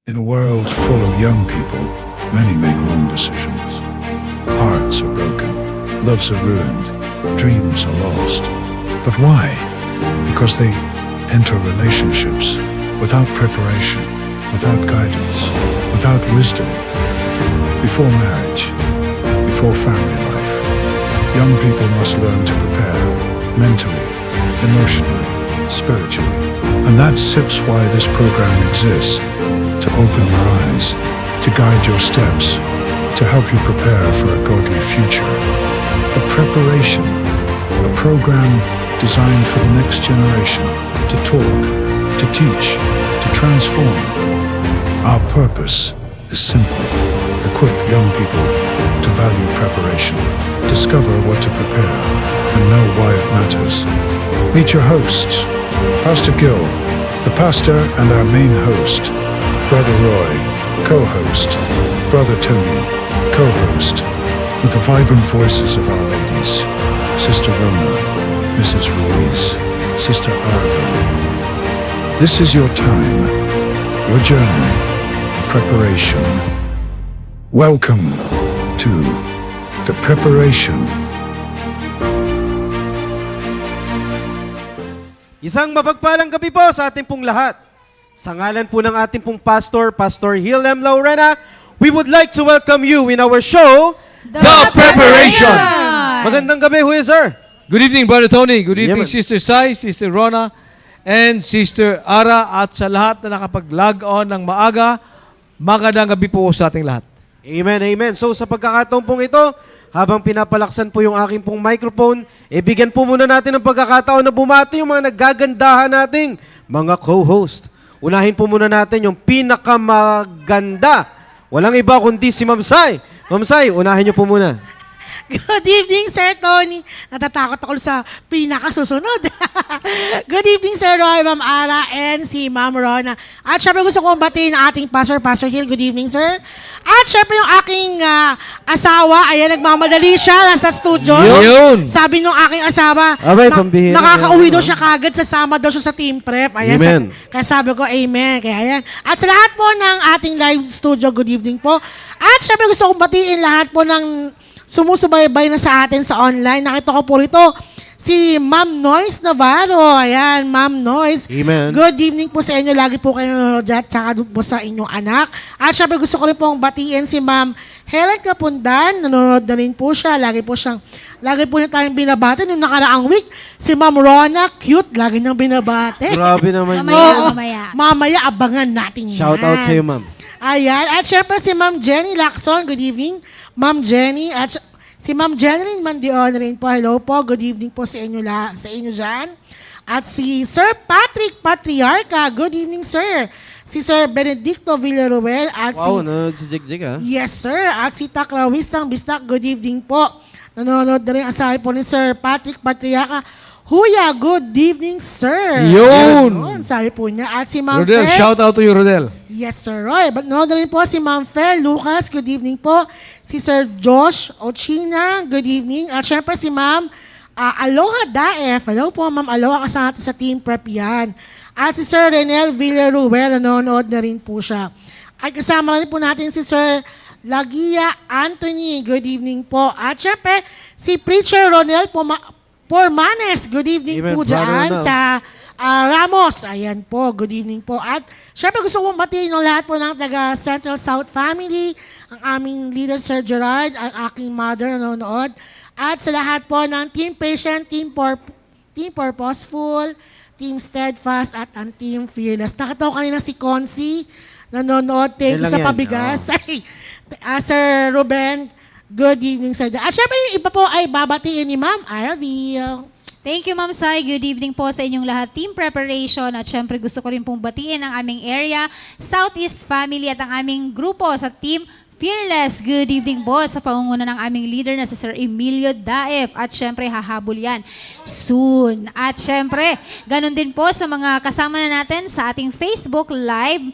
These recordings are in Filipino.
In a world full of young people, many make wrong decisions. Hearts are broken, loves are ruined, dreams are lost. But why? Because they enter relationships without preparation, without guidance, without wisdom. Before marriage, before family life, young people must learn to prepare mentally, emotionally, spiritually. And that's why this program exists. To open your eyes, to guide your steps, to help you prepare for a godly future. The Preparation, a program designed for the next generation to talk, to teach, to transform. Our purpose is simple: equip young people to value preparation, discover what to prepare, and know why it matters. Meet your hosts, Pastor Gil, the pastor and our main host, Brother Roy, co-host, Brother Tony, co-host, with the vibrant voices of our ladies, Sister Rona, Mrs. Ruiz, Sister Arvin. This is your time, your journey, your preparation. Welcome to the Preparation. Isang mapagpalang gabi po sa ating pong lahat. Sa ngalan po ng ating pong pastor, Pastor Hill M. Laurena, we would like to welcome you in our show, The Preparation! Magandang gabi, Huya Sir. Good evening, Brother Tony. Good evening, Yeah, man. Sister Sai, Sister Rona, and Sister Ara, at sa lahat na nakapag-log on ng maaga, magandang gabi po sa ating lahat. Amen, amen. So sa pagkakataon pong ito, habang pinapalaksan po yung aking pong microphone, bigyan po muna natin ng pagkakataon na bumati yung mga naggagandahan nating mga co-host. Unahin po muna natin yung pinakamaganda. Walang iba kundi si Ma'am Sai. Ma'am Sai, unahin niyo po muna. Good evening, Sir Tony. Natatakot ako sa pinakasusunod. Good evening, Sir Roy, Ma'am Ara, and si Ma'am Rona. At syempre gusto kong batiin ang ating pastor, Pastor Hill. Good evening, sir. At syempre yung aking asawa, ayan, nagmamadali siya sa studio. Yun! Sabi nung aking asawa, Abay, pambihira nakakauwi yan, daw no? siya kagad, sasama daw siya sa team prep. Ayan, Amen. kaya sabi ko, amen. Kaya ayan. At sa lahat po ng ating live studio, good evening po. At syempre gusto kong batiin lahat po ng sumusubaybay na sa atin sa online. Nakita ko po rito si Ma'am Noyce Navarro. Ayan, Ma'am Noyce. Amen. Good evening po sa inyo. Lagi po kayo nanonood dyan, tsaka po sa inyong anak. At syempre gusto ko rin pong batiin si Ma'am Helen Capundan. Nanonood na rin po siya. Lagi po niya tayong binabati. Noong nakaraang week, si Ma'am Rona, cute. Lagi niyang binabati. Grabe naman Oo, yun. mamaya abangan natin yan. Shout out sa iyo, Ma'am. Ayan. At syempre si Ma'am Jenny Lacson. Good evening, Ma'am Jenny. At si Ma'am Jenny Mandion rin po. Hello po. Good evening po sa inyo dyan. At si Sir Patrick Patriarca. Good evening, sir. Si Sir Benedicto Villaruel. At Wow, nanonood si Jigjig, ha? Yes, sir. At si Takrawis ng Bistak. Good evening po. Nanonood na rin ang sabi po ni Sir Patrick Patriarca. Huya, good evening, sir. Yun! Sabi po niya. At si Ma'am Rodel, Fel. shout out to you, Rodel. Yes, Sir Roy. But nanonood rin po si Ma'am Fel Lucas. Good evening po. Si Sir Josh Ochina. Good evening. At syempre si Ma'am Aloha Daef. Hello po, Ma'am Aloha. Kasama sa Team Prep yan. At si Sir Renel Villaruel. Nanonood na rin po siya. At kasama rin po natin si Sir Lagia Anthony. Good evening po. At syempre si Preacher Ronel Pormanes. Good evening Amen, po brother dyan Ronel. sa Ramos. Ayan po. Good evening po. At syempre gusto kong batiin ng lahat po ng taga Central South family, ang aming leader Sir Gerard, ang aking mother nanonood, at sa lahat po ng Team Patient, Team Purposeful, Team Steadfast, at ang Team Fearless. Nakita ko kanina si Concy nanonood. Thank Yan you lang sa yan. pabigas. Sir Ruben, good evening, sir. At syempre yung iba po ay babatiin ni Ma'am Arvil. Thank you, Ma'am Sai. Good evening po sa inyong lahat. Team Preparation. At syempre gusto ko rin pong batiin ang aming area, Southeast Family, at ang aming grupo sa Team Fearless. Good evening po sa pangunguna ng aming leader na si Sir Emilio Daef. At syempre hahabol yan soon. At syempre, ganun din po sa mga kasama na natin sa ating Facebook Live,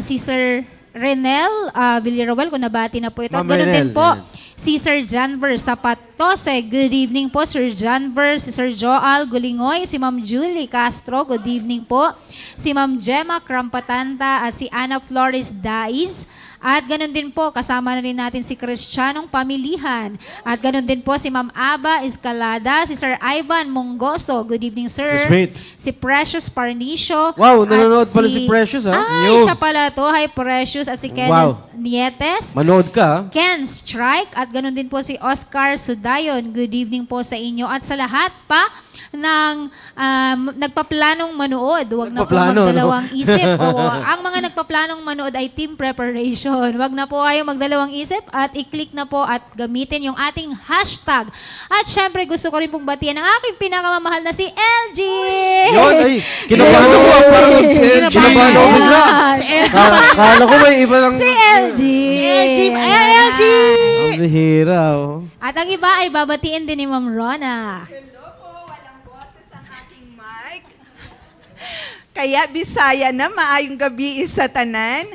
si Sir Renel Villaruel, kung nabati na po ito. At Ma'am ganun Renel, din po yan. si Sir Janver Sapat Tose, good evening po. Sir John Ver, si Sir Joal Gulingoy, si Ma'am Julie Castro, good evening po. Si Ma'am Gemma Krampatanta at si Ana Flores Daiz. At ganun din po, kasama na rin natin si Cristianong Pamilihan. At ganun din po si Ma'am Aba Escalada, si Sir Ivan Mongoso, good evening sir. Yes, mate. Si Precious Parnicio. Wow, at nanonood pala si Precious, ha? Ay, Yo. siya pala to. Hi Precious. At si Kenneth Wow. Nietes. Manood ka, ha? Ken Strike at ganun din po si Oscar Sudayon. Good evening po sa inyo at sa lahat pa ng nagpaplanong manood. Huwag na po Nagpaplano, magdalawang isip. Oo, ang mga nagpaplanong manood ay team preparation. Huwag na po kayo magdalawang isip at i-click na po at gamitin yung ating hashtag. At syempre gusto ko rin pong batiyan ang aking pinakamamahal na si LG. Yun, ay, kinabahan ako. Parang kinabahan ako bigla. Si LG. Kala ko may iba lang. Si LG. Si LG. Ay, LG! Ang bihira, oh. At ang iba ay babatiin din ni Ma'am Rona. Hello po, walang boses ang aking mic. Kaya Bisaya na, maayong gabi sa tanan.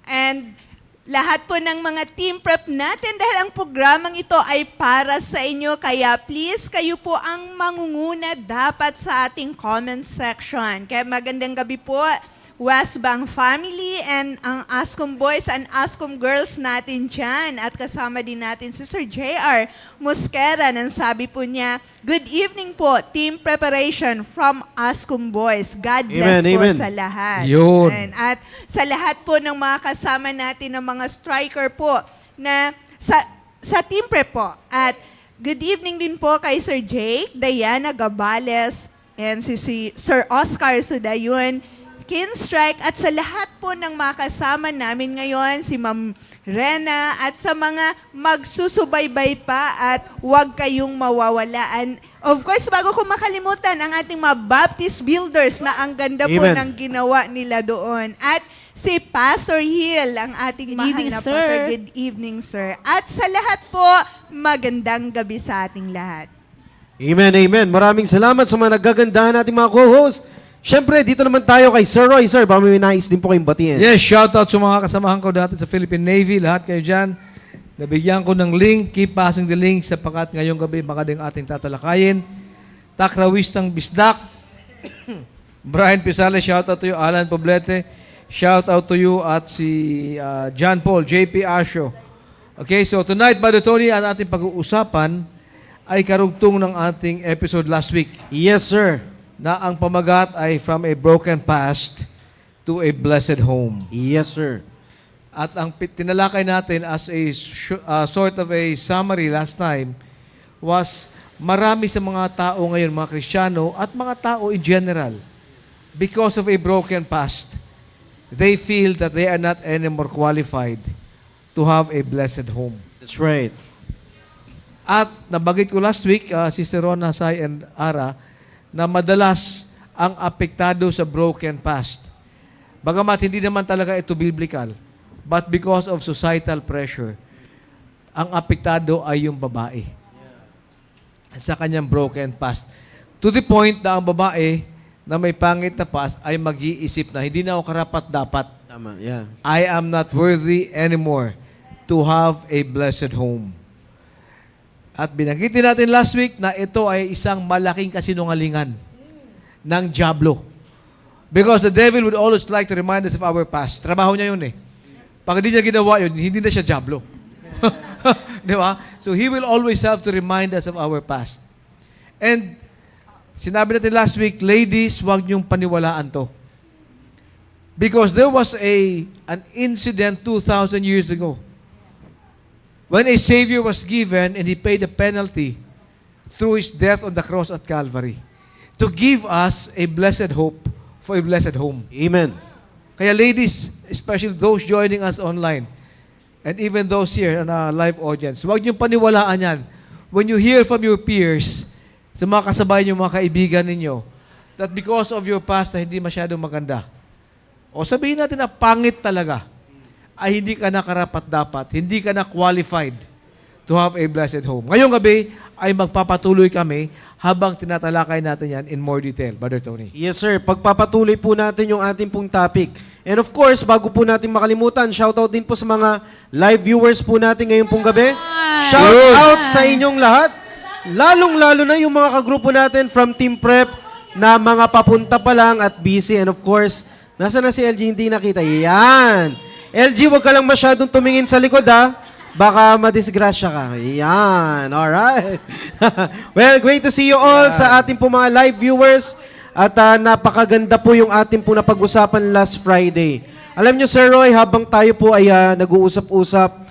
And lahat po ng mga team prep natin dahil ang programang ito ay para sa inyo. Kaya please, kayo po ang mangunguna dapat sa ating comment section. Kaya magandang gabi po, West Bank family and ang Ascom boys and Ascom girls natin dyan. At kasama din natin si Sir JR Mosquera nang sabi po niya, good evening po, team preparation from Ascom boys. God bless Amen, po amen. sa lahat. Yun. Amen. At sa lahat po ng mga kasama natin ng mga striker po na sa team prep po. At good evening din po kay Sir Jake, Diana Gabales, and si Sir Oscar Sudayon, Kin Strike, at sa lahat po ng mga kasama namin ngayon, si Ma'am Rena, at sa mga magsusubaybay pa at huwag kayong mawawala. And of course, bago ko makalimutan, ang ating mga Baptist builders na ang ganda po Amen. ng ginawa nila doon. At si Pastor Hill, ang ating Good mahal evening, na sir. Pastor. Good evening, sir. At sa lahat po, magandang gabi sa ating lahat. Amen, amen. Maraming salamat sa mga nagagandahan nating mga co-host. Siyempre, dito naman tayo kay Sir Roy. Sir, baka may nais din po kayong batiin. Yes, shout out sa mga kasamahan ko dati sa Philippine Navy. Lahat kayo dyan. Nabigyan ko ng link. Keep passing the link sapagkat ngayong gabi baka din ating tatalakayin. Takrawistang Bisdak. Brian Pisales, shout out to you. Alan Poblete, shout out to you. At si John Paul, JP Asho. Okay, so tonight, Brother Tony, ang ating pag-uusapan ay karugtong ng ating episode last week Yes, sir. na ang pamagat ay from a broken past to a blessed home. Yes, sir. At ang tinalakay natin as a sort of a summary last time was marami sa mga tao ngayon, mga Kristiyano at mga tao in general, because of a broken past, they feel that they are not anymore qualified to have a blessed home. That's right. At nabagit ko last week, Sister Rona, Sai, and Ara, na madalas ang apektado sa broken past. Bagamat hindi naman talaga ito biblical, but because of societal pressure, ang apektado ay yung babae sa kanyang broken past. To the point na ang babae na may pangit na past ay mag-iisip na hindi na ako karapat-dapat. Tama, yeah. I am not worthy anymore to have a blessed home. At binanggitin natin last week na ito ay isang malaking kasinungalingan ng dyablo. Because the devil would always like to remind us of our past. Trabaho niya yun eh. Pag hindi niya ginawa yun, hindi na siya dyablo. Di ba? So he will always have to remind us of our past. And sinabi natin last week, ladies, huwag niyong paniwalaan to. Because there was an incident 2,000 years ago when a Savior was given and He paid the penalty through His death on the cross at Calvary to give us a blessed hope for a blessed home. Amen. Kaya ladies, especially those joining us online, and even those here in our live audience, huwag niyong paniwalaan yan. When you hear from your peers, sa mga kasabay niyo, mga kaibigan ninyo, that because of your past na hindi masyadong maganda, o sabihin natin na pangit talaga, ay hindi ka na karapat-dapat, hindi ka na qualified to have a blessed home. Ngayong gabi ay magpapatuloy kami habang tinatalakay natin yan in more detail. Brother Tony. Yes, sir. Pagpapatuloy po natin yung ating pong topic. And of course, bago po natin makalimutan, shoutout din po sa mga live viewers po natin ngayong pong gabi. Shout out sa inyong lahat. lalong-lalo na yung mga kagrupo natin from Team Prep na mga papunta pa lang at busy. And of course, nasa na si LG? Hindi nakita. Yan. LG, wag ka lang masyadong tumingin sa likod, ha? Baka madisgrasya ka. Yan. Alright. Well, great to see you all sa ating po mga live viewers. At napakaganda po yung ating po napag-usapan last Friday. Alam nyo, Sir Roy, habang tayo po ay nag-uusap-usap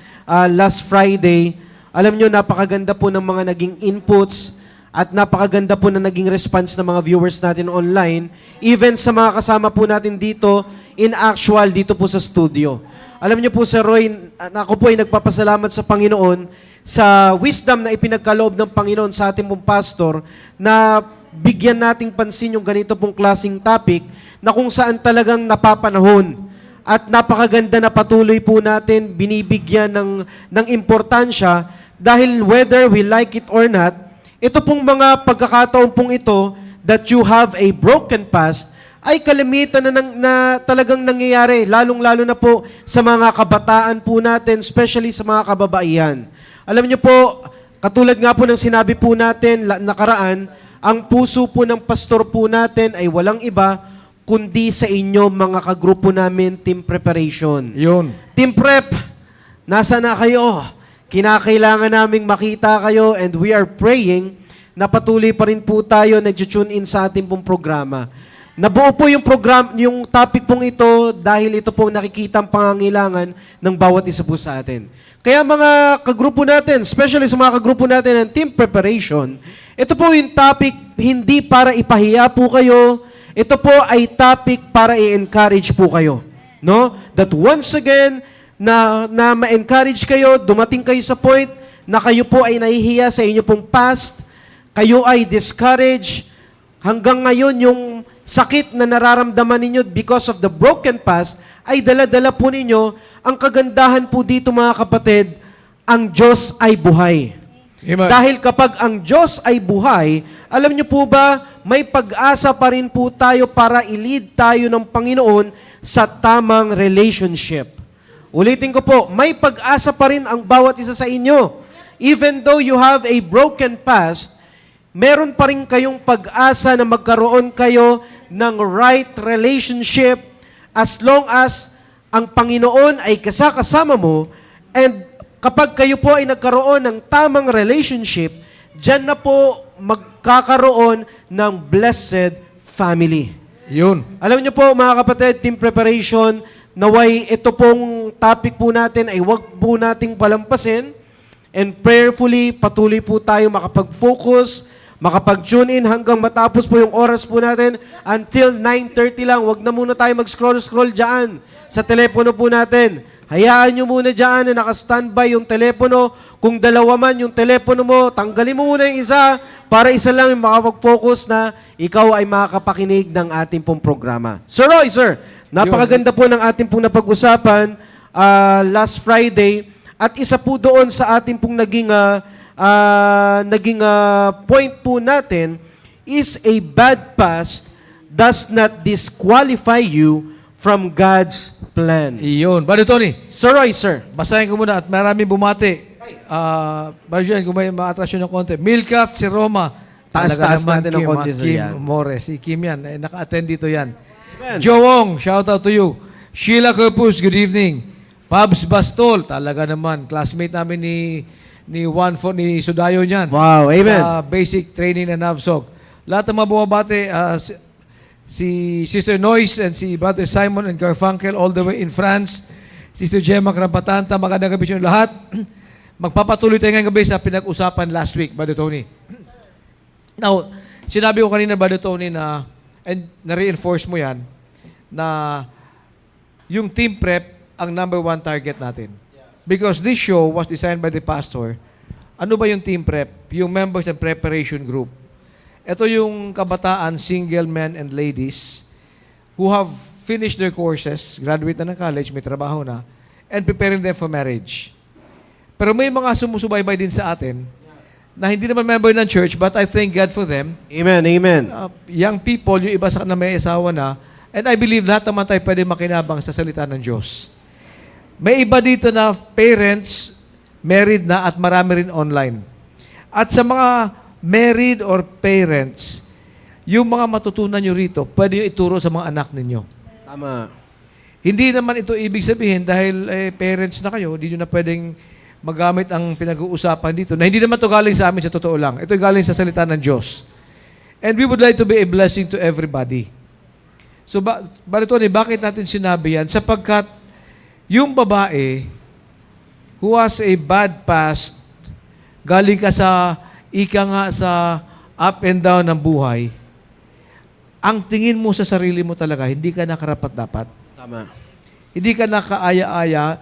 last Friday, alam nyo, napakaganda po ng mga naging inputs at napakaganda po na naging response ng mga viewers natin online, even sa mga kasama po natin dito, in actual, dito po sa studio. Alam nyo po, Sir Roy, ako po ay nagpapasalamat sa Panginoon sa wisdom na ipinagkaloob ng Panginoon sa ating pong pastor na bigyan nating pansin yung ganito pong klaseng topic na kung saan talagang napapanahon at napakaganda na patuloy po natin binibigyan ng importansya dahil whether we like it or not, ito pong mga pagkakataon pong ito that you have a broken past ay kalimitan na talagang nangyayari, lalong-lalo na po sa mga kabataan po natin, especially sa mga kababaihan. Alam niyo po, katulad nga po ng sinabi po natin nakaraan, ang puso po ng pastor po natin ay walang iba kundi sa inyo mga kagrupo namin, Team Preparation. Yun. Team Prep, nasa na kayo? Kinakailangan naming makita kayo and we are praying na patuloy pa rin po tayo nag-tune in sa ating pong programa. Nabuo po yung topic pong ito dahil ito pong nakikita ang pangangailangan ng bawat isa po sa atin. Kaya mga kagrupo natin, especially sa mga kagrupo natin ng Team Preparation, ito po yung topic hindi para ipahiya po kayo, ito po ay topic para i-encourage po kayo. No? That once again, na ma-encourage kayo, dumating kayo sa point na kayo po ay nahihiya sa inyo pong past, kayo ay discouraged, hanggang ngayon yung sakit na nararamdaman ninyo because of the broken past, ay dala-dala po ninyo. Ang kagandahan po dito mga kapatid, ang Diyos ay buhay. Amen. Dahil kapag ang Diyos ay buhay, alam niyo po ba, may pag-asa pa rin po tayo para i-lead tayo ng Panginoon sa tamang relationship. Ulitin ko po, may pag-asa pa rin ang bawat isa sa inyo. Even though you have a broken past, meron pa rin kayong pag-asa na magkaroon kayo ng right relationship as long as ang Panginoon ay kasama mo, and kapag kayo po ay nagkaroon ng tamang relationship, dyan na po magkakaroon ng blessed family. Yun. Alam niyo po mga kapatid, Team Preparation, naway ito pong topic po natin ay wag po nating palampasin and prayerfully patuloy po tayo makapag-focus, makapag-tune in hanggang matapos po yung oras po natin until 9:30 lang. Wag na muna tayo mag-scroll dyan sa telepono po natin. Hayaan nyo muna dyan na naka-standby yung telepono. Kung dalawa man yung telepono mo, tanggalin mo muna yung isa para isa lang yung makapag-focus na ikaw ay makakapakinig ng ating pong programa. Sir Roy, sir, napakaganda po ng ating pong napag-usapan last Friday at isa po doon sa ating pong naging point po natin is a bad past does not disqualify you from God's plan. Iyon. Brother Tony, Sir Roy, sir. basahin ko muna at maraming bumati. Brother Jen, kung may ma-attraction ng konti. Milkat, si Roma. Taas-taas Talaga naman, natin ng Kim, konti, sir, Kim yan. More. Si Kim yan. Naka-attend dito yan. Amen. Joe Wong, shout out to you. Sheila Corpus, good evening. Pabs Bastol, talaga naman. Classmate namin ni Sudayo niyan. Wow, amen. Sa basic training na NAVSOG. Lahat ng mga bumabati, si Sister Noyce and si Brother Simon and Garfunkel all the way in France. Sister Gemma Krampatanta, magandang gabi sa inyo lahat. Magpapatuloy tayo ngayong gabi sa pinag-usapan last week, Brother Tony. Now, sinabi ko kanina, Brother Tony, na, and na-reinforce mo yan, na yung team prep ang number one target natin. Because this show was designed by the pastor. Ano ba yung team prep? Yung members and preparation group. Ito yung kabataan, single men and ladies who have finished their courses, graduate na ng college, may trabaho na, and preparing them for marriage. Pero may mga sumusubaybay din sa atin na hindi naman member ng church, but I thank God for them. Amen, amen. Young people, yung iba sa na may asawa na, and I believe lahat naman tayo pwede makinabang sa salita ng Diyos. May iba dito na parents, married na at marami rin online. At sa mga married or parents, yung mga matutunan nyo rito, pwede nyo ituro sa mga anak ninyo. Tama. Hindi naman ito ibig sabihin dahil parents na kayo, hindi nyo na pwedeng magamit ang pinag-uusapan dito. Na hindi naman ito galing sa amin sa totoo lang. Ito galing sa salita ng Diyos. And we would like to be a blessing to everybody. So, Tony, bakit natin sinabi yan? Sapagkat yung babae who has a bad past, galing ka sa sa up and down ng buhay, ang tingin mo sa sarili mo talaga, hindi ka nakarapat-dapat. Tama. Hindi ka nakaaya-aya.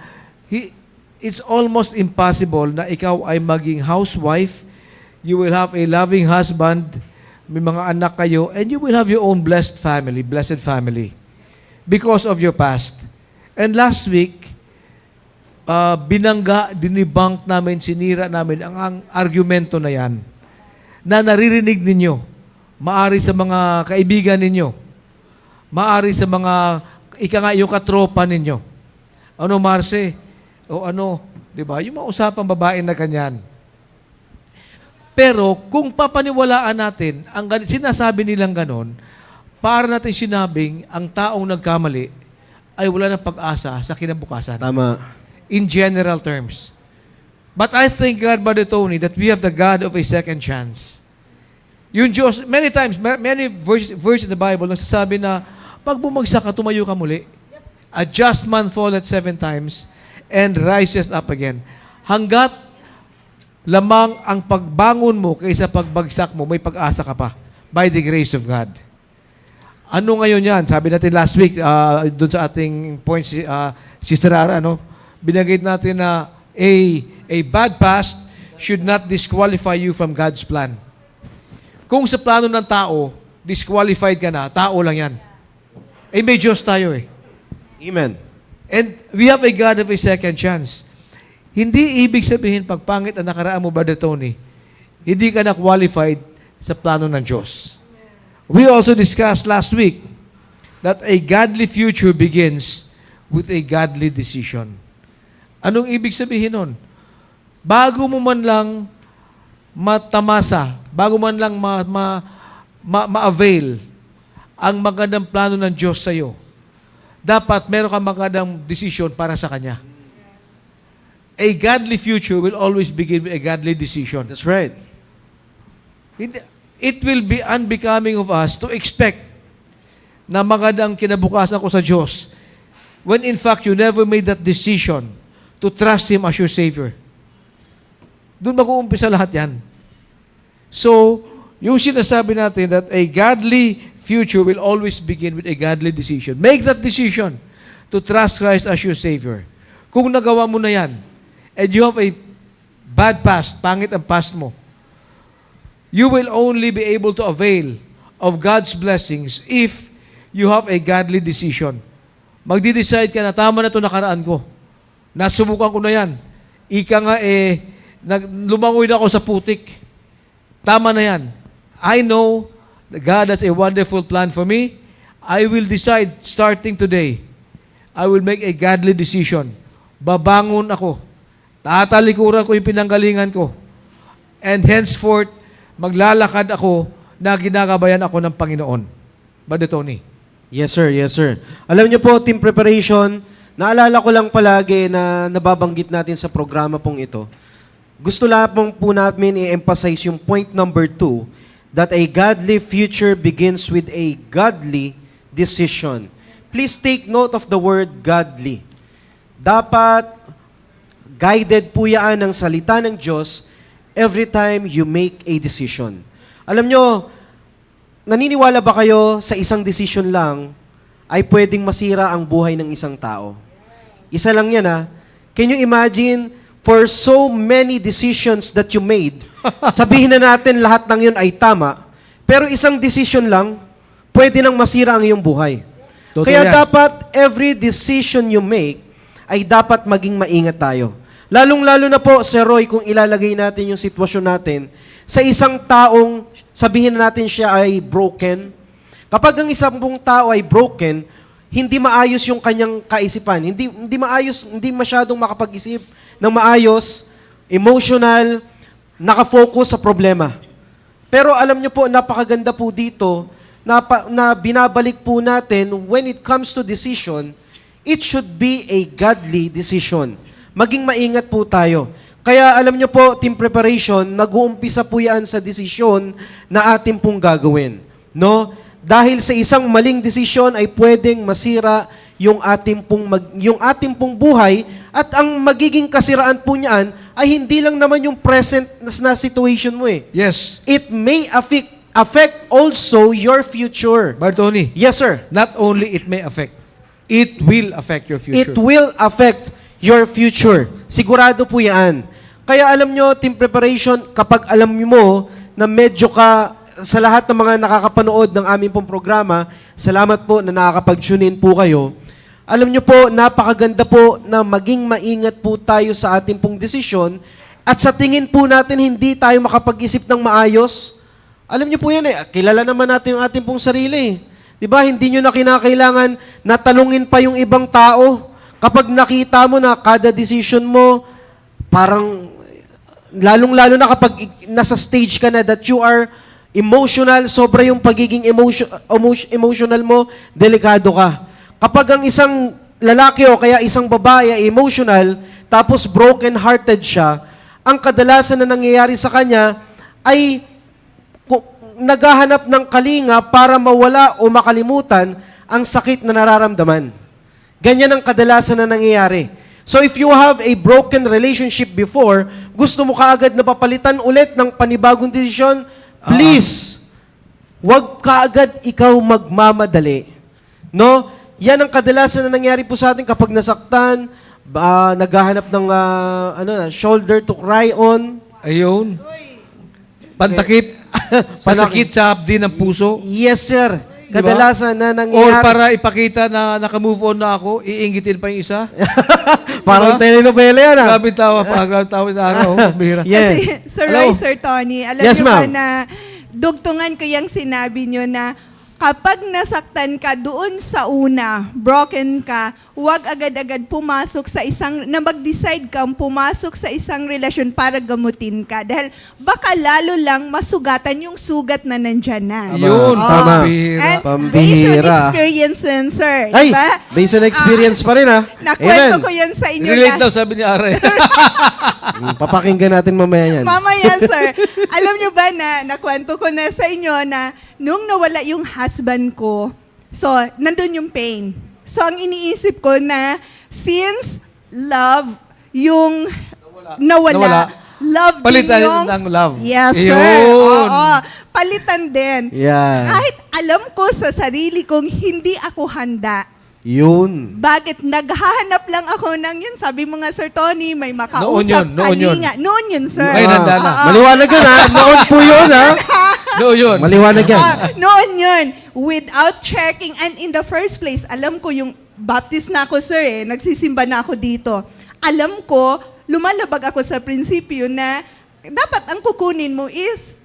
It's almost impossible na ikaw ay maging housewife, you will have a loving husband, may mga anak kayo, and you will have your own blessed family, because of your past. And last week, dinibunk namin, sinira namin ang argumento na yan, na naririnig ninyo, maari sa mga kaibigan ninyo, maari sa mga, yung katropa ninyo. Ano, Marce? O ano, di ba? Yung mga usapang babae na ganyan. Pero kung papaniwalaan natin, sinasabi nilang ganon, para natin sinabing ang taong nagkamali ay wala ng pag-asa sa kinabukasan. Tama. In general terms. But I thank God, Brother Tony, that we have the God of a second chance. Yung Diyos, many times, many verse in the Bible, nagsasabi na, pag bumagsak ka, tumayo ka muli. A just man falleth 7 times and rises up again. Hanggat lamang ang pagbangon mo kaysa pagbagsak mo, may pag-asa ka pa by the grace of God. Ano ngayon yan? Sabi natin last week, doon sa ating point, Sister Ara, binagay natin na a bad past should not disqualify you from God's plan. Kung sa plano ng tao, disqualified ka na, tao lang yan. May Diyos tayo eh. Amen. And we have a God of a second chance. Hindi ibig sabihin, pag pangit ang nakaraan mo, Brother Tony, hindi ka na qualified sa plano ng Diyos. We also discussed last week that a godly future begins with a godly decision. Anong ibig sabihin nun? Bago mo man lang matamasa, bago man lang ma-avail ang magandang plano ng Diyos sa iyo, dapat meron kang magandang decision para sa Kanya. A godly future will always begin with a godly decision. That's right. It will be unbecoming of us to expect na magandang kinabukasan ko sa Diyos when in fact you never made that decision to trust Him as your Savior. Doon mag-uumpisa lahat yan. So, yung sinasabi natin that a godly future will always begin with a godly decision. Make that decision to trust Christ as your Savior. Kung nagawa mo na yan, and you have a bad past, pangit ang past mo, you will only be able to avail of God's blessings if you have a godly decision. Magdi-decide ka na, tama na ito nakaraan ko. Nasumukan ko na yan. Ika nga lumangoy na ako sa putik. Tama na yan. I know that God has a wonderful plan for me. I will decide starting today, I will make a godly decision. Babangon ako. Tatalikuran ko yung pinanggalingan ko. And henceforth, maglalakad ako na ginagabayan ako ng Panginoon. Brother Tony. Yes, sir. Yes, sir. Alam niyo po, team preparation, naalala ko lang palagi na nababanggit natin sa programa pong ito. Gusto lang po namin i-emphasize yung point number 2, that a godly future begins with a godly decision. Please take note of the word godly. Dapat guided po yan ng salita ng Diyos every time you make a decision. Alam nyo, naniniwala ba kayo sa isang decision lang ay pwedeng masira ang buhay ng isang tao? Isa lang yan ha. Can you imagine, for so many decisions that you made, sabihin na natin lahat ng yun ay tama, pero isang decision lang, pwede nang masira ang iyong buhay. Totoo Kaya yan. dapat every decision you make ay dapat maging maingat tayo. Lalong-lalo na po, Sir Roy, kung ilalagay natin yung sitwasyon natin sa isang taong sabihin na natin siya ay broken. Kapag ang isang buong tao ay broken, hindi maayos yung kanyang kaisipan. Hindi masyadong makapag-isip ng maayos, emotional, nakafocus sa problema. Pero alam nyo po, napakaganda po dito na binabalik po natin when it comes to decision, it should be a godly decision. Maging maingat po tayo. Kaya alam nyo po, team preparation, nag-uumpisa po yan sa desisyon na atin pong gagawin. No? Dahil sa isang maling desisyon ay pwedeng masira yung ating pong buhay at ang magiging kasiraan po niyan ay hindi lang naman yung present na situation mo eh. Yes. It may affect also your future. Bartoni, Yes, sir. not only it may affect, it will affect your future. It will affect your future. Sigurado po yan. Kaya alam nyo, team preparation, kapag alam mo na medyo ka, sa lahat ng mga nakakapanood ng aming pong programa, salamat po na nakakapag-tune in po kayo. Alam nyo po, napakaganda po na maging maingat po tayo sa ating pong desisyon at sa tingin po natin hindi tayo makapag-isip ng maayos. Alam nyo po yan kilala naman natin yung ating pong sarili. Diba? Hindi nyo na kinakailangan na talungin pa yung ibang tao. Kapag nakita mo na kada decision mo, parang, lalong-lalo na kapag nasa stage ka na that you are emotional, sobra yung pagiging emotional mo, delikado ka. Kapag ang isang lalaki o kaya isang babae ay emotional, tapos broken-hearted siya, ang kadalasan na nangyayari sa kanya ay naghahanap ng kalinga para mawala o makalimutan ang sakit na nararamdaman. Ganyan ang kadalasan na nangyayari. So if you have a broken relationship before, gusto mo kaagad na papalitan ulit ng panibagong desisyon, please, wag kaagad ikaw magmamadali. No? Yan ang kadalasan na nangyari po sa atin kapag nasaktan, naghahanap ng shoulder to cry on. Ayun. Pantakip. Pasakit sa abdi ng puso. Yes, sir. Di ba? Kadalasan na Or nangyayari. para ipakita na naka-move on na ako, iingitin pa yung isa. Parang Diba? telenovela yan, ah. Grabe tawa na araw. Bihira. Yes. Kasi, Sir Hello. Roy, Sir Tony, alam Yes, niyo ba ma'am. na dugtungan ko yung sinabi niyo na kapag nasaktan ka doon sa una, broken ka, huwag agad-agad pumasok sa mag-decide kang pumasok sa isang relasyon para gamutin ka. Dahil baka lalo lang masugatan yung sugat na nandyan na. Yun, Tama. pambihira. And Pambihira. based on experience din, sir. Ay, Diba? based on experience pa rin, ha? Nakwento ko yan sa inyo Relate daw, sabi ni Are. Papakinggan natin mamaya yan. Mamaya, sir. Alam nyo ba na nakwento ko na sa inyo na nung nawala yung husband ko, so, nandun yung pain. So, ang iniisip ko na since love, yung nawala. Love Palitan din yung... ng love. Yes, sir. Ayun. Oo. Palitan din. Yeah. Kahit alam ko sa sarili kong hindi ako handa. Yun. Bakit? Naghahanap lang ako ng yun. Sabi mo nga, Sir Tony, may makausap, Noon yun. kalinga. Noon yun, sir. Ay, nanda na. Maliwanag yun, ha? Noon po yun, ha? No, yun. Maliwanag yan. Noon yun. Without checking. And in the first place, alam ko yung baptist na ako, sir, nagsisimba na ako dito. Alam ko, lumalabag ako sa prinsipyo na dapat ang kukunin mo is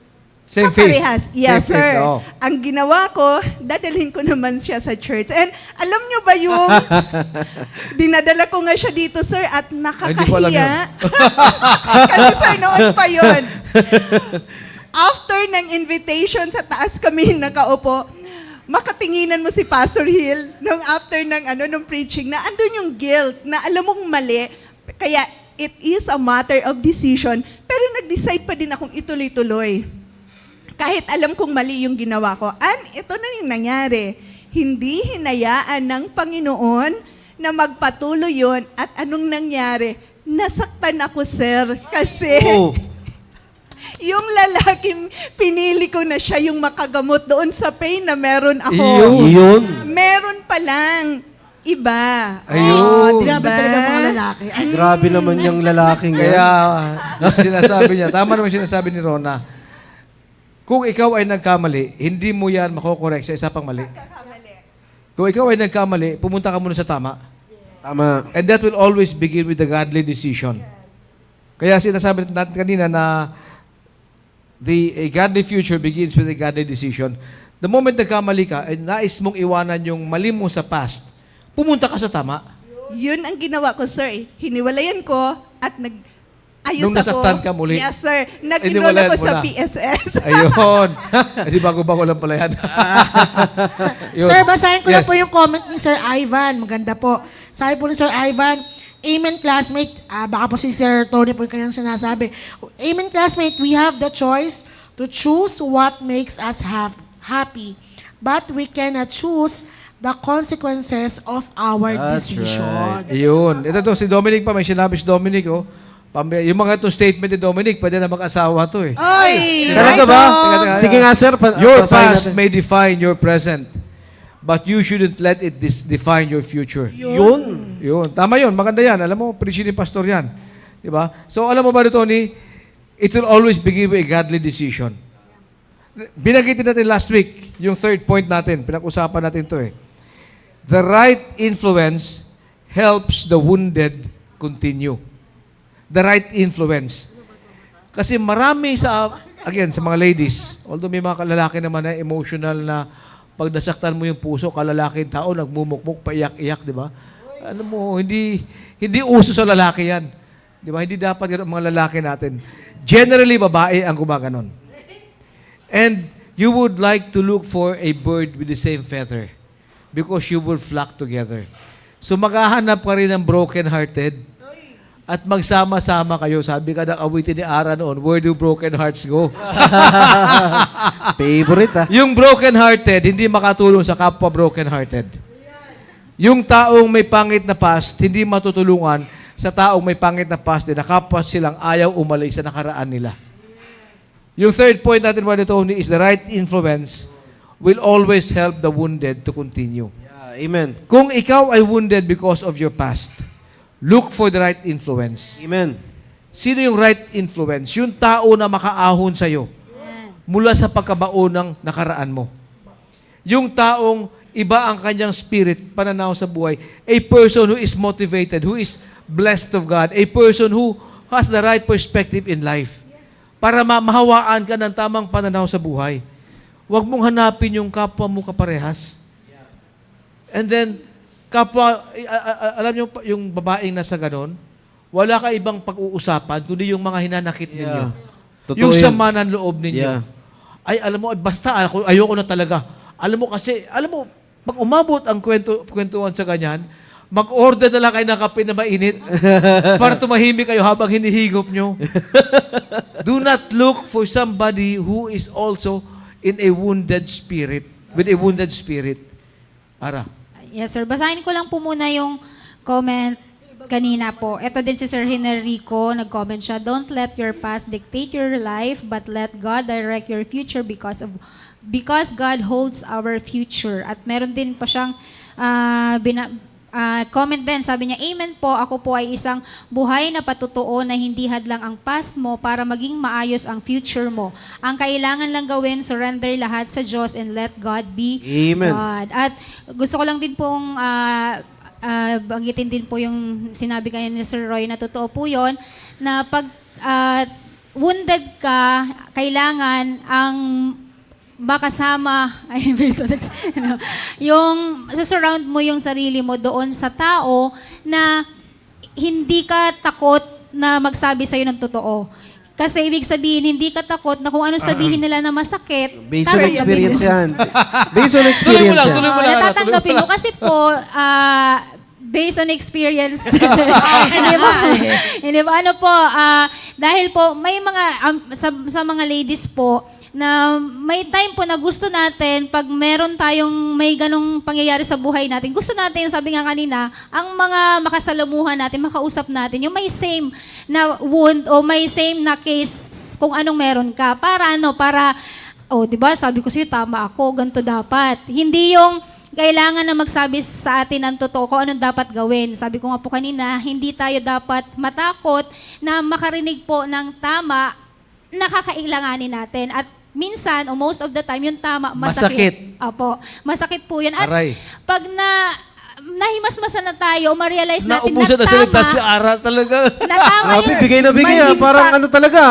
Same faith. kaparehas. Yes, Same faith, sir. oo. Ang ginawa ko, dadalhin ko naman siya sa church. And alam nyo ba yung dinadala ko nga siya dito, sir, at Hindi ko alam nakakahiya. Kasi, sir, noon pa yun. After ng invitation, sa taas kami nakaupo, makatinginan mo si Pastor Hill nung after ng nung preaching na andun yung guilt na alam mong mali. Kaya it is a matter of decision, pero nag-decide pa din akong ituloy-tuloy. Kahit alam kong mali yung ginawa ko. And ito na yung nangyari. Hindi hinayaan ng Panginoon na magpatuloy yun. At anong nangyari? Nasaktan ako, sir. Kasi Oh. yung lalaking pinili ko na siya yung makagamot doon sa pain na meron ako. Yun. Meron pa lang iba. Ayun. Grabe talaga mga lalaki. Ay, Grabe naman yung lalaking yan. Kaya, yung sinasabi niya, tama naman sinasabi ni Rona, kung ikaw ay nagkamali, hindi mo yan makokorek sa isa pang mali. Kung ikaw ay nagkamali, pumunta ka muna sa tama. Tama. And that will always begin with the godly decision. Kaya sinasabi natin kanina na a godly future begins with a godly decision. The moment nagkamali ka, ay nais mong iwanan yung mali mo sa past, pumunta ka sa tama. Yun ang ginawa ko, sir. Hiniwalayan ko at Ayos Nung nasaktan ako. ka muli. Yes, sir. Nag-enroll Iniwalayan ako mo sa na. PSS. Ayun. Di bago-bago lang pala yan. Yun. Sir, basahin ko lang Yes. po yung comment ni Sir Ivan. Maganda po. Sabi po ni Sir Ivan, Amen, classmate. Baka po si Sir Tony po yung kanyang sinasabi. Amen, classmate. We have the choice to choose what makes us happy. But we cannot choose the consequences of our That's decision. Yun. Ito to, si Dominic pa. May sinabi si Dominic, oh. Yung mga itong statement ni Dominic, pwede na mag-asawa to eh. Ay! Talaga ba? Teka. Sige nga, sir. Your basahin past natin. may define your present, but you shouldn't let it define your future. Yun. Yun. Tama yun. Maganda yan. Alam mo, preach ni pastor yan. Di ba? So, alam mo ba, Tony, it will always begin with a godly decision. Binagitin natin last week, yung third point natin. Pinag-usapan natin to eh. The right influence helps the wounded continue. The right influence. Kasi marami sa mga ladies, although may mga kalalaki naman na emotional na pag nasaktan mo yung puso, kalalaking tao, nagmumukmuk, paiyak-iyak, di ba? Alam mo, hindi uso sa lalaki yan. Di ba? Hindi dapat yan ang mga lalaki natin. Generally, babae ang gumaganon. And you would like to look for a bird with the same feather because you will flock together. So maghahanap ka rin ng broken-hearted at magsama-sama kayo. Sabi ka ng awitin ni Ara noon, where do broken hearts go? Favorite, Yung broken-hearted, hindi makatulong sa kapwa broken-hearted. Yung taong may pangit na past, hindi matutulungan sa taong may pangit na past din, na kapwa silang ayaw umalay sa nakaraan nila. Yung third point natin, Brother Tony, is the right influence will always help the wounded to continue. Yeah, amen. Kung ikaw ay wounded because of your past, look for the right influence. Amen. Sino yung right influence? Yung tao na makaahon sa'yo mula sa pagkabaon ng nakaraan mo. Yung taong iba ang kanyang spirit, pananaw sa buhay. A person who is motivated, who is blessed of God. A person who has the right perspective in life. Para mahawaan ka ng tamang pananaw sa buhay. Huwag mong hanapin yung kapwa mo kaparehas. And then, kapwa, alam niyo, yung babaeng nasa ganon, wala ka ibang pag-uusapan, kundi yung mga hinanakit ninyo. Totoo Yung yun. sama ng loob ninyo. Yeah. Ay, alam mo, basta ayoko na talaga. Alam mo kasi, pag umabot ang kwentuhan sa ganyan, mag-order na lang kayo ng kape na mainit para tumahimik kayo habang hinihigop nyo. Do not look for somebody who is also in a wounded spirit, with a wounded spirit. Ara. Yes, sir. Basahin ko lang po muna yung comment kanina po. Ito din si Sir Henrico, nag-comment siya, don't let your past dictate your life, but let God direct your future because God holds our future. At meron din pa siyang comment din, sabi niya, Amen po, ako po ay isang buhay na patutuo na hindi hadlang ang past mo para maging maayos ang future mo. Ang kailangan lang gawin, surrender lahat sa Diyos and let God be Amen. God. At gusto ko lang din pong banggitin din po yung sinabi kayo ni Sir Roy na totoo po yun, na pag wounded ka, kailangan ang makasama, yung surround mo yung sarili mo doon sa tao na hindi ka takot na magsabi sa'yo ng totoo. Kasi ibig sabihin, hindi ka takot na kung ano sabihin nila na masakit. Based on tatanggapin experience mo. yan. Based on Tuloy mo experience lang, yan. tuloy mo lang. Natatanggapin mo kasi po, based on experience. Hindi ba? Hindi ba? Ano po, dahil po, may mga, sa mga ladies po, na may time po na gusto natin, pag meron tayong may ganong pangyayari sa buhay natin, gusto natin, sabi nga kanina, ang mga makasalamuhan natin, makausap natin, yung may same na wound o may same na case kung anong meron ka. Para ano, di ba, sabi ko sa'yo, tama ako, ganito dapat. Hindi yung kailangan na magsabi sa atin ng totoo kung anong dapat gawin. Sabi ko nga po kanina, hindi tayo dapat matakot na makarinig po ng tama na kakailanganin natin. At minsan, o most of the time, yung tama, masakit. Apo, masakit po yun. At Aray. pag nahimasmasan na tayo, ma-realize natin Naubusan na na salita tama, si Ara talaga. na tama Grabe, yun. bigay na bigay May Parang impact. ano talaga.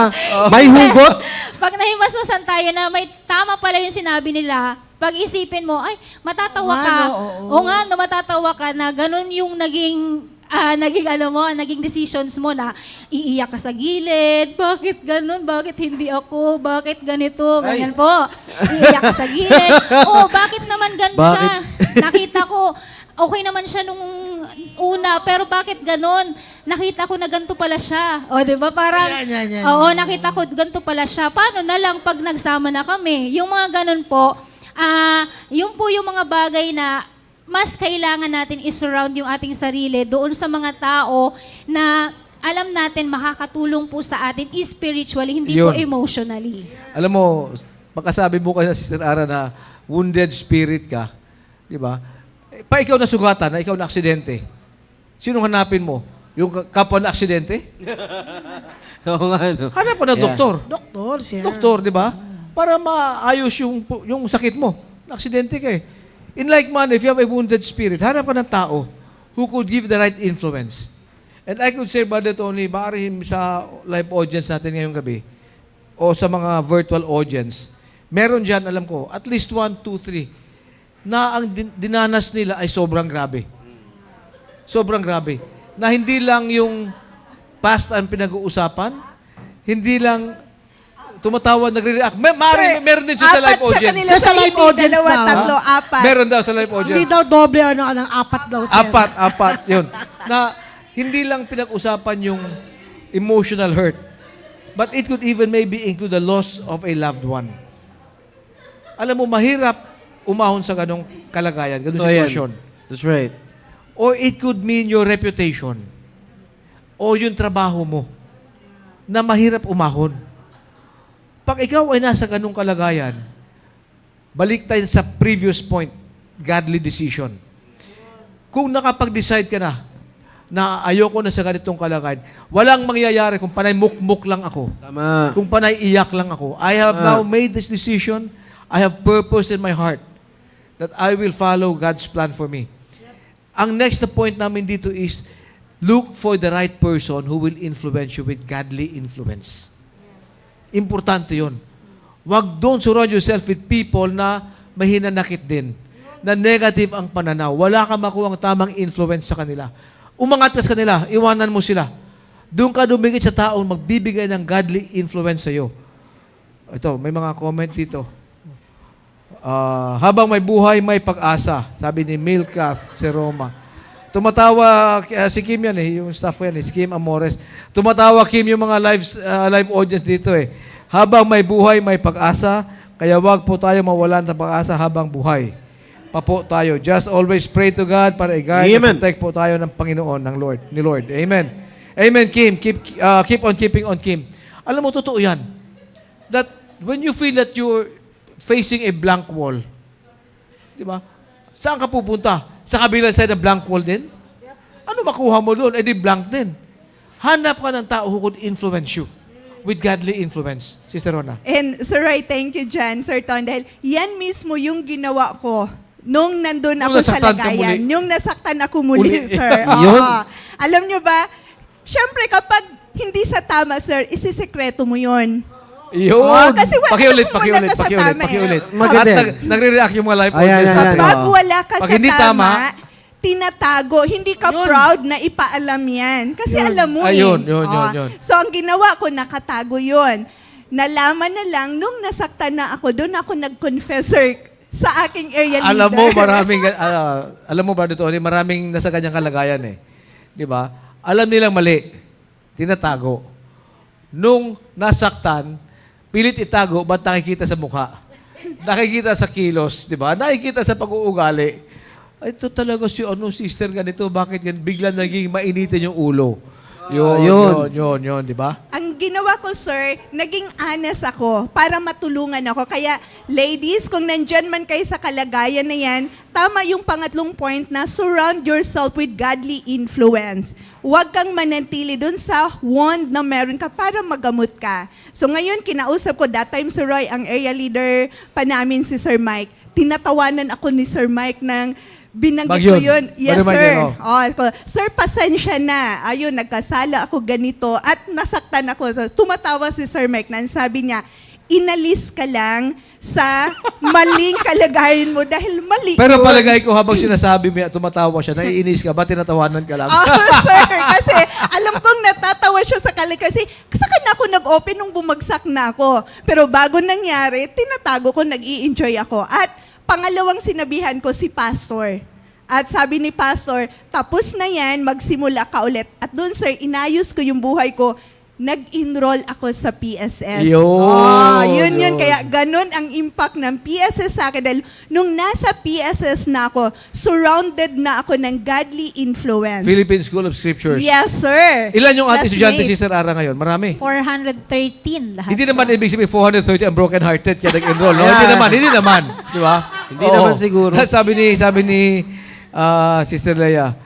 May hugot. Pag nahimasmasan tayo na may tama pala yung sinabi nila, pag isipin mo, ay, matatawa ka. Oo nga, no, oo. O nga, no, matatawa ka na ganun yung naging naging decisions mo na iiyak ka sa gilid, bakit ganun, bakit hindi ako, bakit ganito, ganyan po. Iiyak ka sa gilid, bakit naman ganun siya? Nakita ko, okay naman siya nung una, pero bakit ganun? Nakita ko na ganito pala siya. O, di ba? Parang, oo, nakita ko ganito pala siya. Paano na lang pag nagsama na kami? Yung mga ganun po, yun po yung mga bagay na mas kailangan natin i-surround yung ating sarili doon sa mga tao na alam natin makakatulong po sa atin spiritually, hindi po Yun. emotionally. Alam mo, pagkasabi mo kay Sister Ara na wounded spirit ka, di ba? Pa ikaw na sugatan, na ikaw na aksidente. Sino hanapin mo? Yung kapwa na aksidente? Oo nga, no? Hanap ko na doktor. Doktor, sir. Doktor, di ba? Para maayos yung sakit mo. Na-aksidente ka eh. In like manner, if you have a wounded spirit, hanap ka ng tao who could give the right influence. And I could say, Brother Tony, baka sa live audience natin ngayong gabi, o sa mga virtual audience, meron dyan, alam ko, at least 1, 2, 3, na ang dinanas nila ay sobrang grabe. Sobrang grabe. Na hindi lang yung past ang pinag-uusapan, hindi lang tumatawad, nagre-react. Meron din siya sa live Apat sa audience. kanila Sa sa live hindi, audience dalawa, daw. tatlo, apat. Meron daw sa live Hindi audience. daw doble, ng 4 daw, sir. Apat, yun. Na hindi lang pinag-usapan yung emotional hurt, but it could even maybe include the loss of a loved one. Alam mo, mahirap umahon sa ganong kalagayan, ganong Ito yan. sitwasyon. That's right. Or it could mean your reputation. O yung trabaho mo na mahirap umahon. Pag ikaw ay nasa ganong kalagayan, balik tayo sa previous point, godly decision. Kung nakapag-decide ka na ayoko na sa ganitong kalagayan, walang mangyayari kung panay mukmuk lang ako. Tama. Kung panay iyak lang ako. I have now made this decision. I have purpose in my heart that I will follow God's plan for me. Ang next na point namin dito is look for the right person who will influence you with godly influence. Importante yon. Don't surround yourself with people na mahinanakit din, na negative ang pananaw. Wala ka makuha ang tamang influence sa kanila. Umangat ka sa kanila, iwanan mo sila. Doon ka dumikit sa taong magbibigay ng godly influence sa iyo. Ito, may mga comment dito. Habang may buhay, may pag-asa. Sabi ni Milkath Seroma. Tumatawa, si Kim yan yung staff ko yan si Kim Amores. Tumatawa, Kim, yung mga live audience dito Habang may buhay, may pag-asa. Kaya wag po tayo mawalan ng pag-asa habang buhay. Papo tayo. Just always pray to God para i-guide and protect po tayo ng Panginoon, ni Lord. Amen. Amen, Kim. Keep on keeping on, Kim. Alam mo, totoo yan. That when you feel that you're facing a blank wall, di ba? Saan ka pupunta? Sa kabilang side ng blank wall din? Ano makuha mo doon? Eh di blank din. Hanap ka ng tao who could influence you with godly influence. Sister Rona. And Sir Roy, thank you dyan, Sir Ton, dahil yan mismo yung ginawa ko nung nandun ako sa nasaktan ka lagayan. muli. Yung nasaktan ako muli, Uli. Sir. Yun. Oo. Alam nyo ba, syempre kapag hindi sa tama, Sir, isisekreto mo yun. Yun. Kasi wala Pakiulit. kang wala ka sa tama Maganda. At nagre-react yung mga live Ayan, audience ayan, natin. ayan. Pag wala ka Pag sa hindi tama, tama, tinatago. Hindi ka proud na ipaalam yan. Kasi alam mo Ayun, eh. yun. So ang ginawa ko, nakatago yun. Nalaman na lang, nung nasaktan na ako, doon ako nag-confess, Sir, sa aking area leader. Alam mo ba dito, maraming nasa kanyang kalagayan Di ba? Alam nilang mali. Tinatago. Nung nasaktan, pilit itago, ba't nakikita sa mukha? Nakikita sa kilos, di ba? Nakikita sa pag-uugali. Ay, ito talaga sister ganito, bakit yan? Bigla naging mainitin yung ulo. Yun, di ba? Ang ginawa ko, Sir, naging honest ako para matulungan ako. Kaya, ladies, kung nandyan man kayo sa kalagayan na yan, tama yung pangatlong point na surround yourself with godly influence. Huwag kang manatili dun sa wand na meron ka para magamot ka. So ngayon, kinausap ko, that time, Sir Roy, ang area leader pa namin si Sir Mike. Tinatawanan ako ni Sir Mike ng binanggit ko yun. Yes, Sir. Sir, pasensya na. Ayun, nagkasala ako ganito at nasaktan ako. Tumatawa si Sir Mike na sabi niya, inalis ka lang sa maling kalagayan mo dahil mali Pero yun. palagay ko habang sinasabi mo at tumatawa siya, naiinis ka ba? Tinatawanan ka lang? Sir, kasi alam kong natatawa siya sa kasi saka na ako nag-open nung bumagsak na ako. Pero bago nangyari, tinatago ko, nag-i-enjoy ako. At pangalawang sinabihan ko si Pastor. At sabi ni Pastor, tapos na yan, magsimula ka ulit. At doon, sir, inayos ko yung buhay ko. Nag-enroll ako sa PSS. Yun. Yun. Kaya ganun ang impact ng PSS sa akin. Dahil nung nasa PSS na ako, surrounded na ako ng godly influence. Philippine School of Scriptures. Yes, sir. Ilan yung ating estudyante, Classmate. Sister Ara, ngayon? Marami. 413 lahat. Hindi naman sir. ibig sabihin 430 ang broken-hearted kaya nag-enroll. No? Yeah. Hindi naman. Di ba? Hindi naman siguro. sabi ni Sister Leia,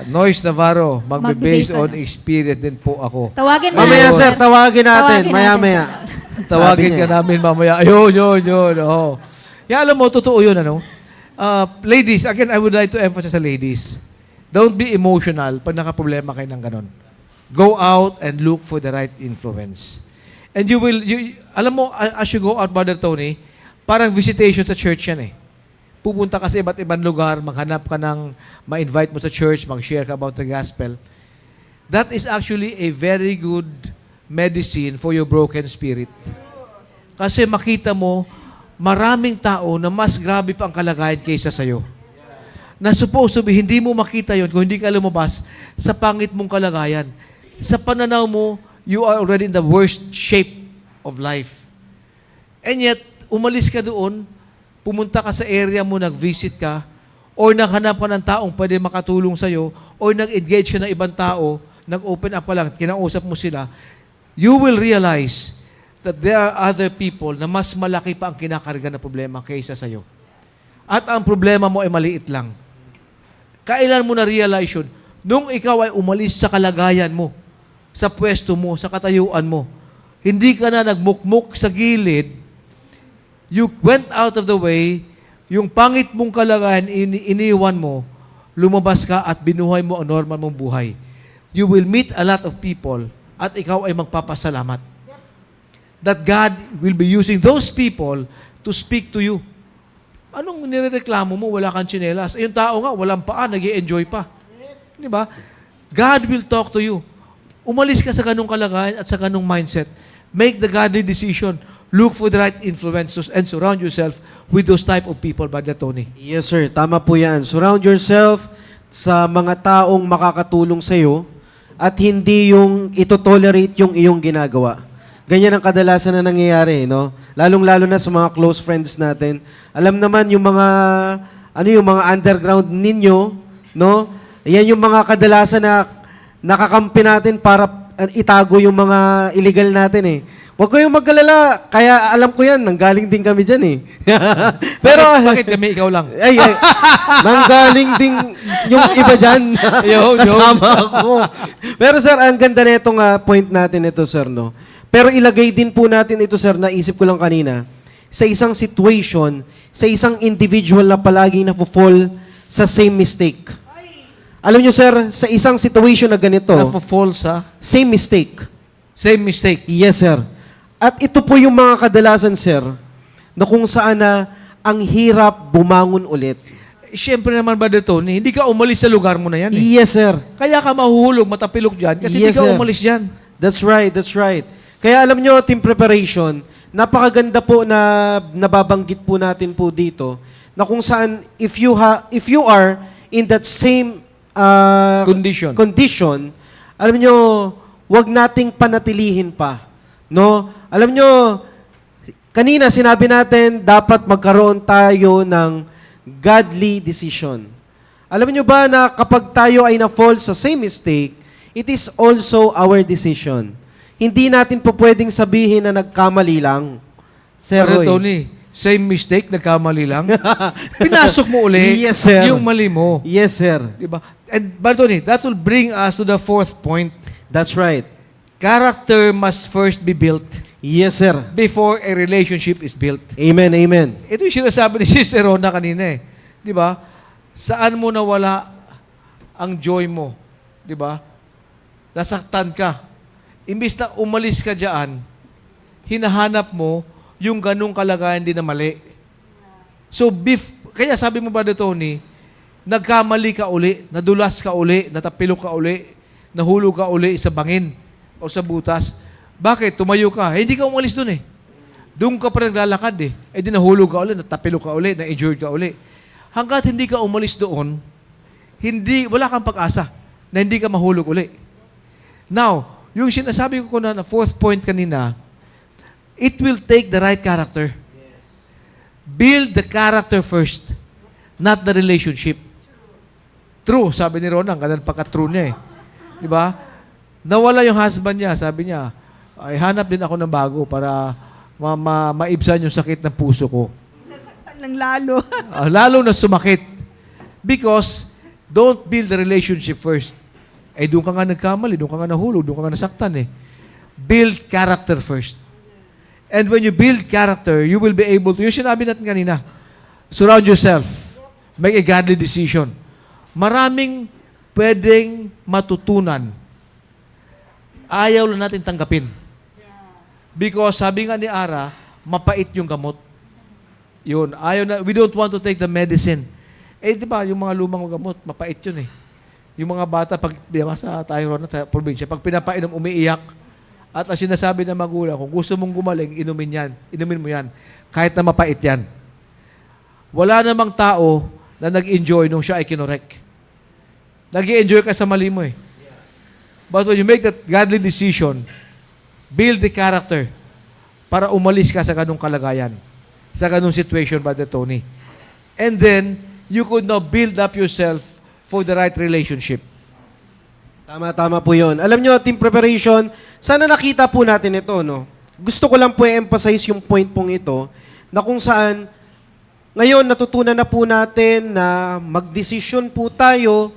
Noyce Navarro, magbe-based Magbe-based on ano? experience din po ako. Tawagin mo Mamaya na, sir, tawagin natin. Tawagin Maya-maya. natin, Tawagin Sabi ka niya. namin mamaya. Ayun. Oh. Kaya alam mo, totoo yun, ano? Ladies, again, I would like to emphasize sa ladies, don't be emotional pag nakaproblema kayo ng ganon. Go out and look for the right influence. And alam mo, as you go out, Brother Tony, parang visitation sa church yan eh. Pupunta ka sa iba't ibang lugar, maghanap ka ng ma-invite mo sa church, mag-share ka about the gospel. That is actually a very good medicine for your broken spirit. Kasi makita mo, maraming tao na mas grabe pa ang kalagayan kaysa sa'yo. Na supposed to be, hindi mo makita yon kung hindi ka lumabas sa pangit mong kalagayan. Sa pananaw mo, you are already in the worst shape of life. And yet, umalis ka doon, pumunta ka sa area mo, nag-visit ka, or naghanap ka ng taong pwede makatulong sa'yo, or nag-engage ka ng ibang tao, nag-open up ka lang, kinausap mo sila, you will realize that there are other people na mas malaki pa ang kinakarga na problema kaysa sa'yo. At ang problema mo ay maliit lang. Kailan mo na-realize yun? Nung ikaw ay umalis sa kalagayan mo, sa pwesto mo, sa katayuan mo, hindi ka na nagmukmuk sa gilid, you went out of the way, yung pangit mong kalagayan, iniwan mo, lumabas ka at binuhay mo ang normal mong buhay. You will meet a lot of people at ikaw ay magpapasalamat. That God will be using those people to speak to you. Anong nirereklamo mo? Wala kang tsinelas. Yung tao nga, walang paa, nag-i-enjoy pa. Di ba? God will talk to you. Umalis ka sa ganung kalagayan at sa ganung mindset. Make the godly decision. Look for the right influences and surround yourself with those type of people, Brother Tony. Yes sir, tama po yan. Surround yourself sa mga taong makakatulong sa iyo at hindi yung ito-tolerate yung iyong ginagawa. Ganyan ang kadalasan na nangyayari, no? Lalong-lalo na sa mga close friends natin. Alam naman yung mga yung mga underground ninyo, no? Yan yung mga kadalasan na nakakampi natin para itago yung mga illegal natin eh. Huwag kayong magkalala. Kaya alam ko yan, nanggaling din kami dyan eh. Pero, bakit kami ikaw lang? ay, nanggaling din yung iba dyan. Kasama ako. Pero sir, ang ganda na itong point natin ito, sir, no? Pero ilagay din po natin ito, sir, naisip ko lang kanina, sa isang situation, sa isang individual na palaging na-fall sa same mistake. Alam nyo, sir, sa isang situation na ganito, Na-fall sa same mistake. same mistake. Yes, sir. At ito po yung mga kadalasan, sir, na kung saan na ang hirap bumangon ulit. Siyempre naman, Brother Tony, hindi ka umalis sa lugar mo na yan eh. Yes, sir. Kaya ka mahuhulog, matapilok dyan, kasi hindi Yes, ka sir. umalis dyan. That's right, that's right. Kaya alam nyo, team preparation, napakaganda po na nababanggit po natin po dito, na kung saan, if you are in that same condition, alam nyo, wag nating panatilihin pa. No? Alam nyo, kanina sinabi natin, dapat magkaroon tayo ng godly decision. Alam nyo ba na kapag tayo ay na-fall sa same mistake, it is also our decision. Hindi natin po pwedeng sabihin na nagkamali lang. Sir Brother Roy. Tony, same mistake, nagkamali lang. Pinasok mo uli Yes, sir. yung mali mo. Yes, sir. Diba? And Brother Tony, that will bring us to the fourth point. That's right. Character must first be built Yes, sir. before a relationship is built. Amen, amen. Ito yung sinasabi ni Sister Rona kanina eh. Di ba? Saan mo nawala ang joy mo? Di ba? Nasaktan ka. Imbis na umalis ka dyan, hinahanap mo yung ganung kalagayan din na mali. So, kaya sabi mo ba, Tony, nagkamali ka uli, nadulas ka uli, natapilok ka uli, nahulog ka uli sa bangin o sa butas. Bakit? Tumayo ka. Hindi ka umalis dun eh. Doon ka pa naglalakad eh. Eh di nahulog ka uli, natapilok ka uli, na-injured ka uli. Hanggat hindi ka umalis doon, wala kang pag-asa na hindi ka mahulog uli. Now, yung sinasabi ko na fourth point kanina, it will take the right character. Build the character first, not the relationship. True, sabi ni Ronang, ganun pagka-true niya eh. Di ba? Nawala yung husband niya, sabi niya, ay hanap din ako ng bago para maibsan yung sakit ng puso ko. Nasaktan lang lalo. Lalo na sumakit. Because, don't build the relationship first. Eh, doon ka nga nagkamali, doon ka nga nahulog, doon ka nga nasaktan eh. Build character first. And when you build character, you will be able to, yung sinabi natin kanina, surround yourself. Make a godly decision. Maraming pwedeng matutunan. Ayaw lang natin tanggapin. Because sabi nga ni Ara, mapait yung gamot. Yun, we don't want to take the medicine. Eh, di ba, yung mga lumang gamot, mapait yun eh. Yung mga bata, di ba, sa tayo ron, sa probinsya, pag pinapainom, umiiyak. At ang sinasabi ng magulang, kung gusto mong gumaling, inumin mo yan. Kahit na mapait yan. Wala namang tao na nag-enjoy nung siya ay kinorek. Nag-enjoy ka sa mali mo eh. But when you make that godly decision, build the character para umalis ka sa ganung kalagayan, sa ganung situation, Brother Tony. And then, you could now build up yourself for the right relationship. Tama po yun. Alam nyo, team preparation, sana nakita po natin ito, no? Gusto ko lang po i-emphasize yung point pong ito, na kung saan, ngayon natutunan na po natin na magdesisyon po tayo,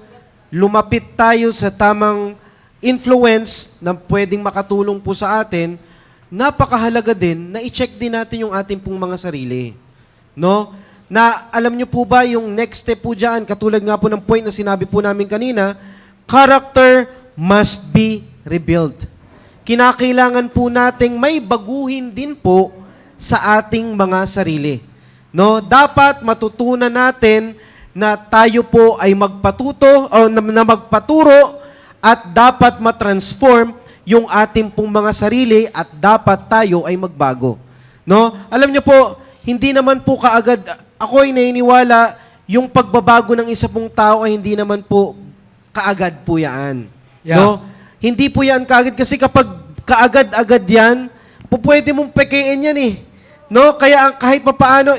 lumapit tayo sa tamang influence na pwedeng makatulong po sa atin. Napakahalaga din na i-check din natin yung ating pong mga sarili. No? Na alam nyo po ba yung next step po dyan, katulad nga po ng point na sinabi po namin kanina, character must be rebuilt. Kinakailangan po nating may baguhin din po sa ating mga sarili. No, dapat matutunan natin na tayo po ay magpatuto o na magpaturo at dapat matransform yung ating pong mga sarili at dapat tayo ay magbago. No? Alam niyo po, hindi naman po kaagad, ako ay naniniwala, yung pagbabago ng isa pong tao ay hindi naman po kaagad po yan. Yeah. No? Hindi po yan kaagad kasi kapag kaagad-agad yan, po pwede mong pekein yan eh. No? Kaya kahit papaano,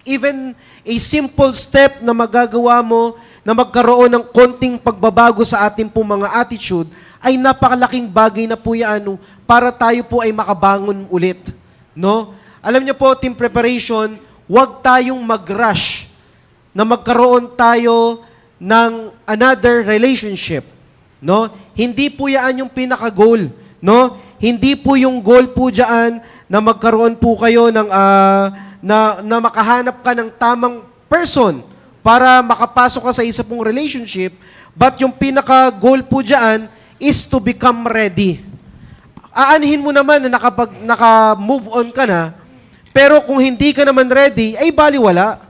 even a simple step na magagawa mo na magkaroon ng konting pagbabago sa ating pong mga attitude ay napakalaking bagay na po yan para tayo po ay makabangon ulit. No? Alam niyo po, team preparation, huwag tayong mag-rush na magkaroon tayo ng another relationship. No? Hindi po yan yung pinaka-goal. No? Hindi po yung goal po dyan na magkaroon po kayo ng na makahanap ka ng tamang person para makapasok ka sa isa pong relationship, but yung pinaka-goal po dyan is to become ready. Aanhin mo naman na naka-move on ka na, pero kung hindi ka naman ready, ay baliwala.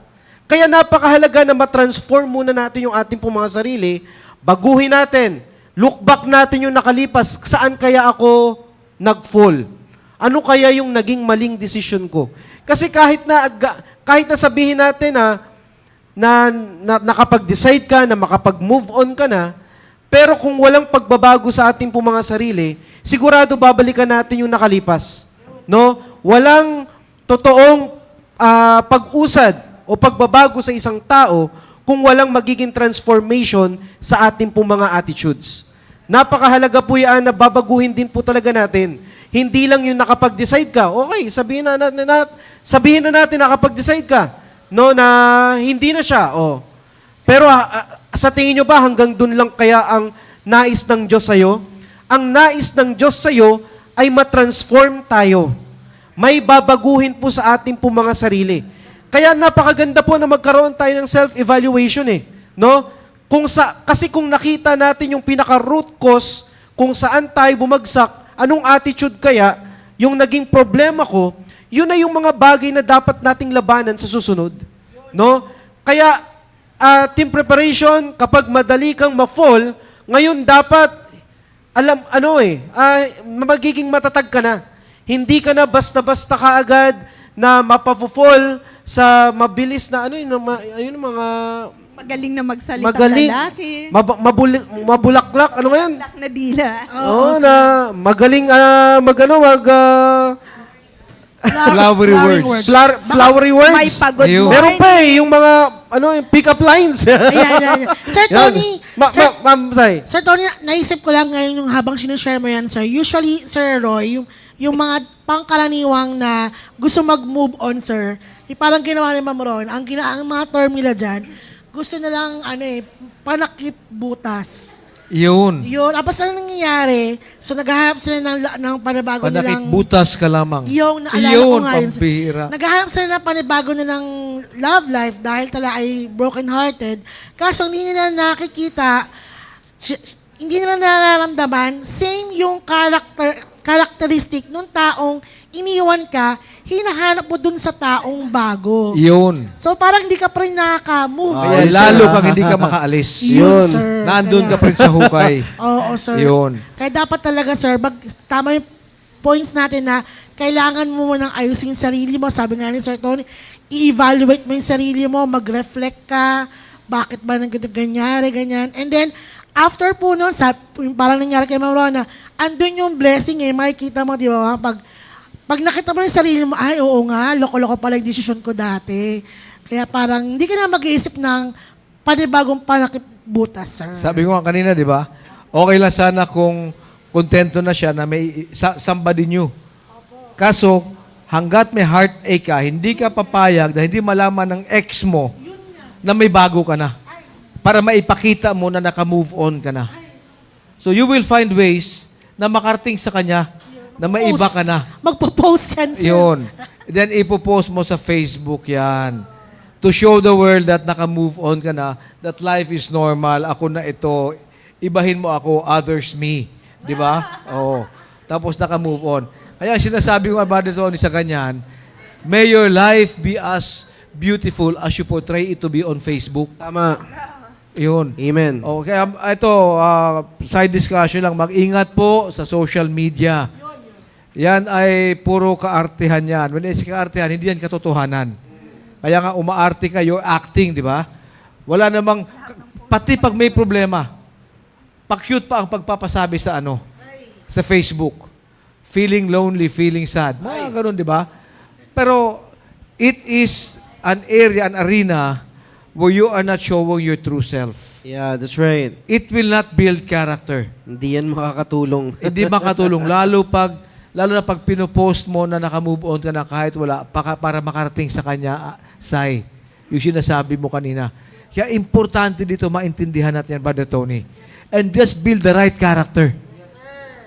Kaya napakahalaga na matransform muna natin yung ating pong mga sarili, baguhin natin, look back natin yung nakalipas, saan kaya ako nag-fall? Ano kaya yung naging maling decision ko? Kasi kahit na sabihin natin na nakapag-decide ka, na makapag-move on ka na, pero kung walang pagbabago sa ating pong mga sarili, sigurado babalikan natin yung nakalipas. No? Walang totoong pag-usad o pagbabago sa isang tao kung walang magiging transformation sa ating pong mga attitudes. Napakahalaga po yan na babaguhin din po talaga natin. Hindi lang yung nakapag-decide ka. Okay, sabihin na natin nakapag-decide ka. No, na hindi na siya. Oh. Pero sa tingin nyo ba hanggang dun lang kaya ang nais ng Diyos sa'yo? Ang nais ng Diyos sa'yo ay matransform tayo. May babaguhin po sa ating po mga sarili. Kaya napakaganda po na magkaroon tayo ng self-evaluation eh. No? Kasi kung nakita natin yung pinaka-root cause kung saan tayo bumagsak, anong attitude kaya, yung naging problema ko, yun na yung mga bagay na dapat nating labanan sa susunod. No? Kaya, team preparation, kapag madali kang ma-fall, ngayon dapat, magiging matatag ka na. Hindi ka na basta-basta kaagad na mapafo-fall sa mabilis na, mga Magaling na magsalita magaling, lalaki. mabulaklak, ano nga yan? Lak na dila. Oo, na magaling, Flowery words. flowery words. May pagod Ayun. mo. Meron pa yung mga, yung pick-up lines. Ayan. Sir Yan. Tony, Ma'am Sai. Sir Tony, naisip ko lang ngayon yung habang sinishare mo yan, sir. Usually, Sir Roy, yung mga pangkaraniwang na gusto mag-move on, sir, parang ginawa ni Ma'am Ron, ang mga term nila dyan, gusto na lang, panakip butas. Yun. Yun. Tapos ano nangyayari? So, naghahanap sila ng panibago Panakit nilang... butas ka lamang. Yung naalala ko Yun, nga yun. pambihira. Naghahanap sila ng panibago nilang love life dahil tala ay broken-hearted. Kaso hindi nila nakikita, hindi nila nararamdaman, same yung characteristic nung taong iniwan ka, hinahanap mo dun sa taong bago. Yun. So parang hindi ka pa rin nakaka-move. Kaya Ay, lalo sir. kang hindi ka makaalis. Yun, Yun. sir. Nandun Kaya- ka pa rin sa hukay. Oo, sir. Yun. Kaya dapat talaga, sir, tama yung points natin na kailangan mo munang ayusin yung sarili mo. Sabi nga ni Sir Tony, i-evaluate mo yung sarili mo, mag-reflect ka, bakit ba nang ganyan. And then, after po nun, yung parang nangyari kay Ma'am Rona, andun yung blessing makikita mo, di ba? Pag nakita mo yung sarili mo, ay, oo nga, loko-loko pala yung desisyon ko dati. Kaya parang, hindi ka na mag-iisip ng panibagong panakipbutas, sir. Sabi ko nga kanina, di ba? Okay lang sana kung kontento na siya na may somebody new. Kaso, hanggat may heartache ka, hindi ka papayag na hindi malaman ng ex mo na may bago ka na. Para maipakita mo na naka-move on ka na. So you will find ways na makarating sa kanya na may iba ka na. Magpo-post yan, sir. Yun. Then ipopost mo sa Facebook yan. To show the world that naka-move on ka na, that life is normal, ako na ito, ibahin mo ako, others me. Di ba? Oo. Tapos naka-move on. Kaya sinasabi ko about ito sa ganyan, may your life be as beautiful as you portray it to be on Facebook. Tama. Yun. Amen. O, kaya ito, side discussion lang, mag-ingat po sa social media. Yan ay puro kaartihan yan. When it's kaartihan, hindi yan katotohanan. Kaya nga umaarte ka, you're acting, di ba? Wala namang, pati pag may problema, pa-cute pa ang pagpapasabi sa sa Facebook. Feeling lonely, feeling sad. Mga ganun, di ba? Pero it is an area, an arena where you are not showing your true self. Yeah, that's right. It will not build character. Hindi yan makakatulong. Hindi makatulong. Lalo na pag pinopost mo na naka-move on ka na kahit wala, para makarating sa kanya, Sai, yung sinasabi mo kanina. Kaya importante dito, maintindihan natin yan, Brother Tony. And just build the right character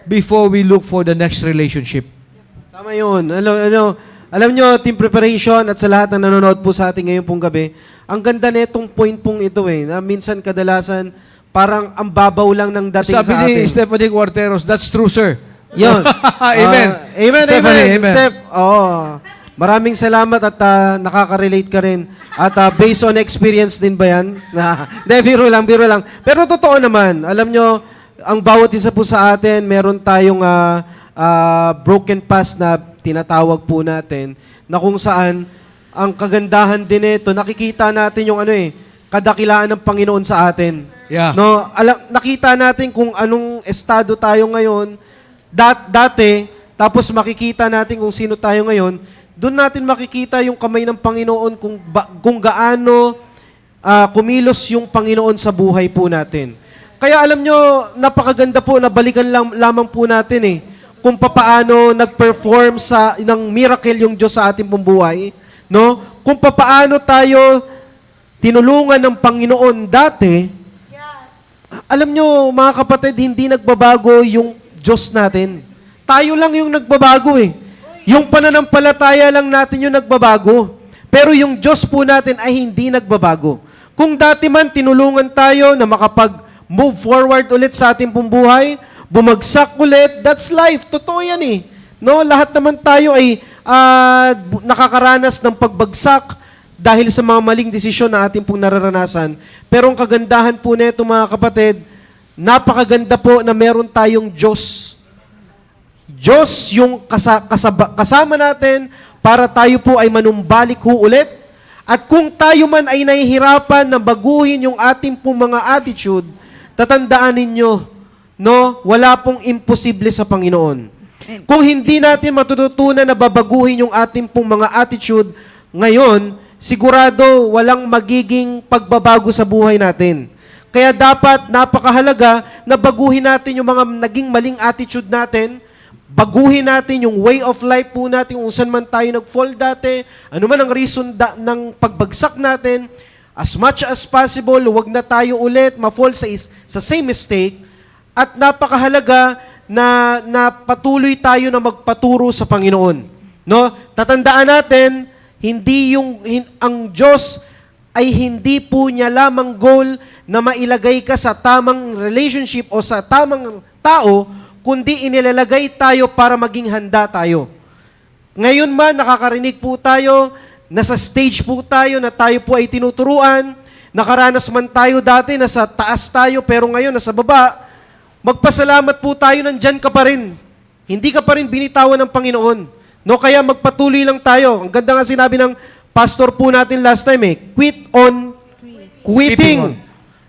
before we look for the next relationship. Tama yun. Alam nyo, team preparation at sa lahat na nanonood po sa ating ngayon pong gabi, ang ganda na itong point pong ito na minsan kadalasan parang ang babaw lang ng dating Sabi sa ni atin. Stephanie Cuarteros, that's true, sir. Yun. Amen. Amen, Stephanie, amen. Steph, maraming salamat at nakaka-relate ka rin. At based on experience din ba yan? Hindi, biro lang. Pero totoo naman, alam nyo, ang bawat isa po sa atin, meron tayong broken past na tinatawag po natin, na kung saan, ang kagandahan din nito, nakikita natin yung kadakilaan ng Panginoon sa atin. Yeah. No, nakita natin kung anong estado tayo ngayon, dati, tapos makikita natin kung sino tayo ngayon, doon natin makikita yung kamay ng Panginoon kung gaano kumilos yung Panginoon sa buhay po natin. Kaya alam nyo, napakaganda po, nabalikan lamang po natin kung papaano nag-perform ng miracle yung Diyos sa ating pong buhay. No? Kung papaano tayo tinulungan ng Panginoon dati, alam nyo, mga kapatid, hindi nagbabago yung Diyos natin. Tayo lang yung nagbabago Yung pananampalataya lang natin yung nagbabago. Pero yung Diyos po natin ay hindi nagbabago. Kung dati man tinulungan tayo na makapag-move forward ulit sa ating pong buhay, bumagsak ulit, that's life. Totoo yan No, lahat naman tayo ay nakakaranas ng pagbagsak dahil sa mga maling desisyon na ating pong nararanasan. Pero ang kagandahan po nito mga kapatid, napakaganda po na meron tayong Diyos. Diyos yung kasama natin para tayo po ay manumbalik ho ulit. At kung tayo man ay nahihirapan na baguhin yung ating pong mga attitude, tatandaan ninyo, no, wala pong imposible sa Panginoon. Kung hindi natin matututunan na babaguhin yung ating pong mga attitude ngayon, sigurado walang magiging pagbabago sa buhay natin. Kaya dapat napakahalaga na baguhin natin yung mga naging maling attitude natin, baguhin natin yung way of life po natin kung saan man tayo nag-fall dati, ano man ang reason ng pagbagsak natin, as much as possible, huwag na tayo ulit ma-fall sa same mistake, at napakahalaga na patuloy tayo na magpaturo sa Panginoon. No? Tatandaan natin, ang Diyos ay hindi po niya lamang goal na mailagay ka sa tamang relationship o sa tamang tao, kundi inilalagay tayo para maging handa tayo. Ngayon man, nakakarinig po tayo, nasa stage po tayo na tayo po ay tinuturuan, nakaranas man tayo dati, nasa taas tayo, pero ngayon nasa baba, magpasalamat po tayo, nandyan ka pa rin. Hindi ka pa rin binitawan ng Panginoon. No, kaya magpatuloy lang tayo. Ang ganda nga sinabi ng pastor po natin last time quit on quitting.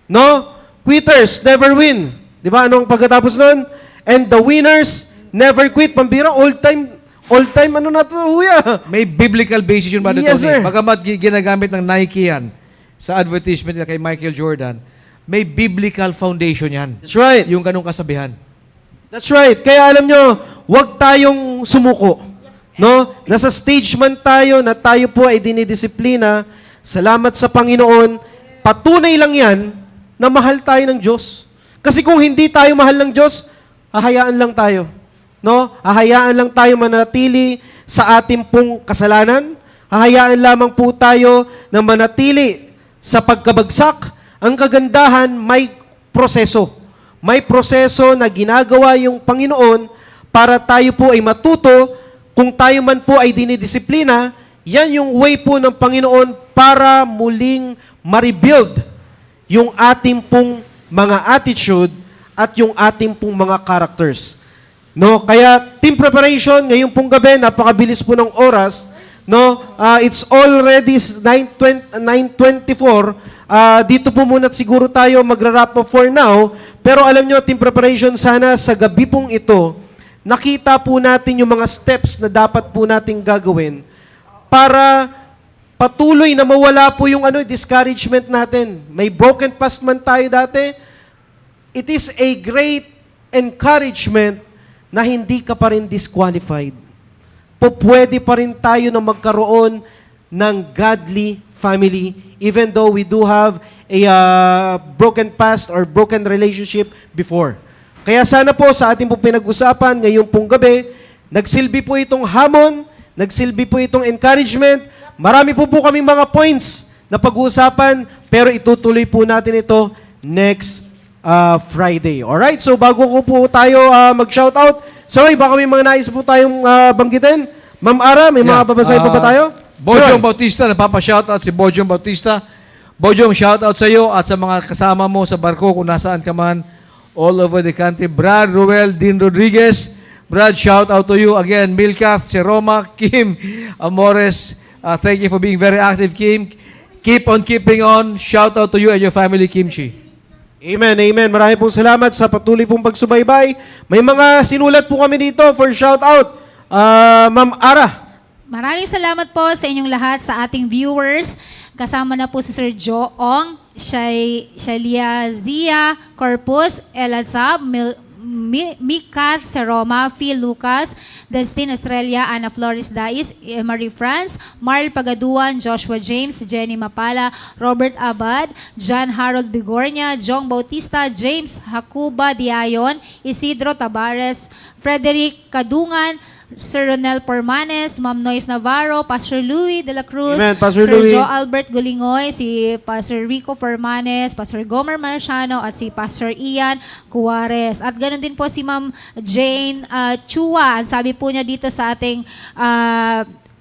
No? Quitters never win. Di ba? Anong pagkatapos nun? And the winners never quit. Pambira, all time, ano na ito, huya? May biblical basis yun, Brother Yes, Tony. sir. Bagamat ginagamit ng Nike yan sa advertisement nila kay Michael Jordan, may biblical foundation yan. That's right. Yung ganung kasabihan. That's right. Kaya alam nyo, huwag tayong sumuko. No? Nasa stage man tayo na tayo po ay dinidisiplina, salamat sa Panginoon, patunay lang yan na mahal tayo ng Diyos. Kasi kung hindi tayo mahal ng Diyos, hahayaan lang tayo. No? Hahayaan lang tayo manatili sa ating pong kasalanan. Hahayaan lamang po tayo na manatili sa pagkabagsak. Ang kagandahan, may proseso. May proseso na ginagawa yung Panginoon para tayo po ay matuto. Kung tayo man po ay dinidisiplina, yan yung way po ng Panginoon para muling ma-rebuild yung ating pong mga attitude at yung ating pong mga characters. No, kaya team preparation ngayong pong gabi, napakabilis po ng oras. No, it's already 9:24. Dito po muna siguro tayo magra-wrap up for now. Pero alam nyo, team preparation, sana sa gabi pong ito, nakita po natin yung mga steps na dapat po nating gagawin para patuloy na mawala po yung discouragement natin. May broken past man tayo dati, it is a great encouragement na hindi ka pa rin disqualified. Pwede pa rin tayo na magkaroon ng godly family even though we do have a broken past or broken relationship before. Kaya sana po sa ating pong pinag-usapan ngayong pong gabi, nagsilbi po itong hamon, nagsilbi po itong encouragement. Marami po kaming mga points na pag-uusapan, pero itutuloy po natin ito next Friday. Alright? So bago ko po tayo mag-shoutout, sorry, baka may mga nais po tayong banggitin. Ma'am Ara, may mga babasahin pa ba tayo? Bojong Sir. Bautista, napapa-shoutout si Bojong Bautista. Bojong, shoutout sa iyo at sa mga kasama mo sa barko kung nasaan ka man all over the country. Brad Ruel Dean Rodriguez, Brad, shoutout to you again. Milkath, si Roma, Kim Amores, thank you for being very active, Kim. Keep on keeping on. Shoutout to you and your family, Kimchi. Amen, amen. Marami pong salamat sa patuloy pong pagsubaybay. May mga sinulat po kami dito for shoutout. Ma'am Ara. Maraming salamat po sa inyong lahat, sa ating viewers. Kasama na po si Sir Joong, Shalia Zia, Corpus, Elazab, Mika Seroma, Phil Lucas, Destin Estrella, Ana Flores Dais, Marie France, Marl Pagaduan, Joshua James, Jenny Mapala, Robert Abad, John Harold Bigornia, Jong Bautista, James Hakuba Diayon, Isidro Tabares, Frederick Kadungan, Sir Ronel Pormanes, Ma'am Noyes Navarro, Pastor Louis de la Cruz, Amen, Pastor Sir Louis. Joe Albert Gulingoy, si Pastor Rico Pormanes, Pastor Gomer Marciano, at si Pastor Ian Cuares. At ganoon din po si Ma'am Jane Chua. Ang sabi po niya dito sa ating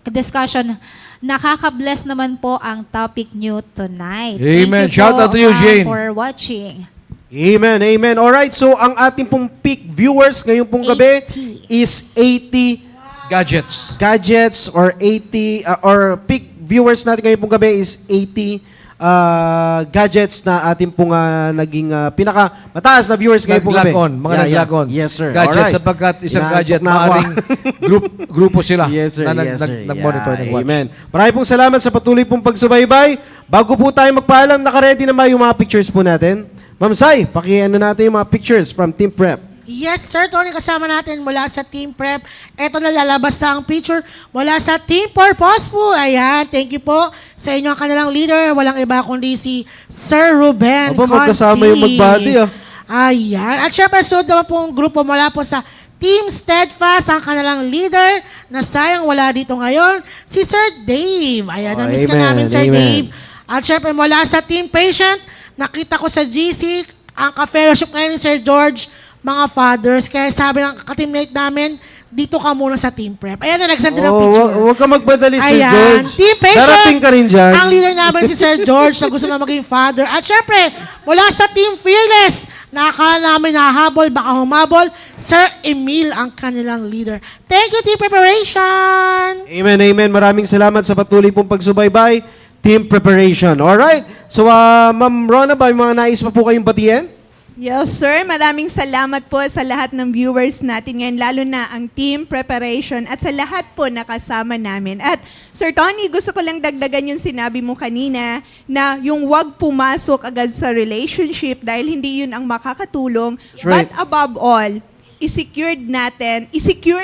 discussion, nakaka-bless naman po ang topic nyo tonight. Amen. Thank you Shout po, out to you, Jane. for watching. Amen, amen. Alright, so ang ating pong peak viewers ngayong pong gabi 80. is 80 Gadgets. gadgets or 80 or peak viewers natin ngayong pong gabi is 80 gadgets na ating pong naging pinaka mataas na viewers ngayong pong gabi. Naglagon, mga naglagon. Yes, sir. Gadget Alright. sapagkat isang Inaantok gadget, na ako, maaaring grupo sila Yes, sir. na Yes, sir. nag-monitor, Yeah, nag-watch. Amen. Maraming pong salamat sa patuloy pong pagsubaybay. Bago po tayo magpaalam, naka-ready na ba yung mga pictures po natin? Ma'am Sai, paki-ano natin yung mga pictures from Team Prep. Yes, Sir Tony, kasama natin mula sa Team Prep. Ito na lalabas na ang picture mula sa Team Purpose po. Ayan, thank you po sa inyo ang kanilang leader. Walang iba kundi si Sir Ruben Aba, magkasama yung mag-body, ah. Ayan. At syempre, sunod naman po ang grupo mula po sa Team Steadfast, ang kanilang leader na sayang wala dito ngayon, si Sir Dave. Ayan, Oh, na-miss ka amen, namin, Sir amen. Dave. At syempre, mula sa Team Patient, nakita ko sa GC, ang ka-fellowship ngayon ni Sir George, mga fathers. Kaya sabi ng ka-teammate namin, dito ka muna sa Team Prep. Ayan na, nag-send din ng picture. Huwag ka magpadali, Sir Ayan. George. Team Patient, Darating ka rin dyan. ang leader namin si Sir George na gusto na maging father. At syempre, mula sa Team Fearless, nakakala namin nahabol, baka humabol, Sir Emil ang kanilang leader. Thank you, Team Preparation! Amen, amen. Maraming salamat sa patuloy pong pagsubaybay. Team Preparation. Alright. So, Ma'am Rona, ba yung mga nais pa po kayong batiin? Yes, sir. Maraming salamat po sa lahat ng viewers natin ngayon, lalo na ang Team Preparation at sa lahat po nakasama namin. At Sir Tony, gusto ko lang dagdagan yung sinabi mo kanina na yung wag pumasok agad sa relationship dahil hindi yun ang makakatulong. That's right. But above all, i-secure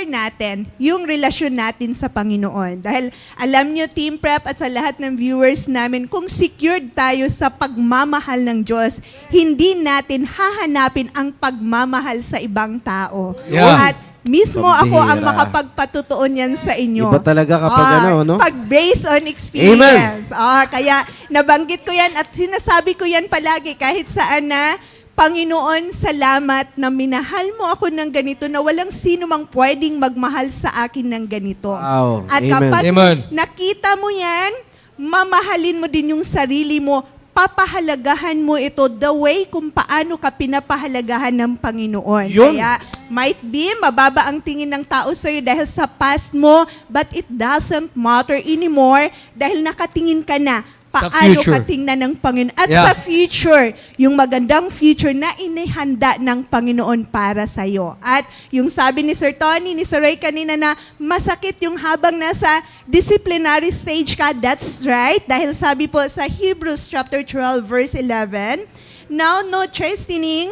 natin yung relasyon natin sa Panginoon. Dahil alam nyo, Team Prep at sa lahat ng viewers namin, kung secured tayo sa pagmamahal ng Diyos, hindi natin hahanapin ang pagmamahal sa ibang tao. Yeah. At mismo ako ang Pambihira. makapagpatotoo niyan sa inyo. Iba talaga kapag no? Pag based on experience. Kaya nabanggit ko yan at sinasabi ko yan palagi kahit saan na, Panginoon, salamat na minahal mo ako ng ganito na walang sino mang pwedeng magmahal sa akin ng ganito. Wow. At Amen. kapag Amen. nakita mo yan, mamahalin mo din yung sarili mo, papahalagahan mo ito the way kung paano ka pinapahalagahan ng Panginoon. Yun. Kaya might be mababa ang tingin ng tao sa'yo dahil sa past mo, but it doesn't matter anymore dahil nakatingin ka na Sa paano future. ka tingnan ng Panginoon. At Yeah. sa future, yung magandang future na inihanda ng Panginoon para sa'yo. At yung sabi ni Sir Tony, ni Sir Ray kanina na masakit yung habang nasa disciplinary stage ka, that's right. Dahil sabi po sa Hebrews chapter 12 verse 11, now no chastening,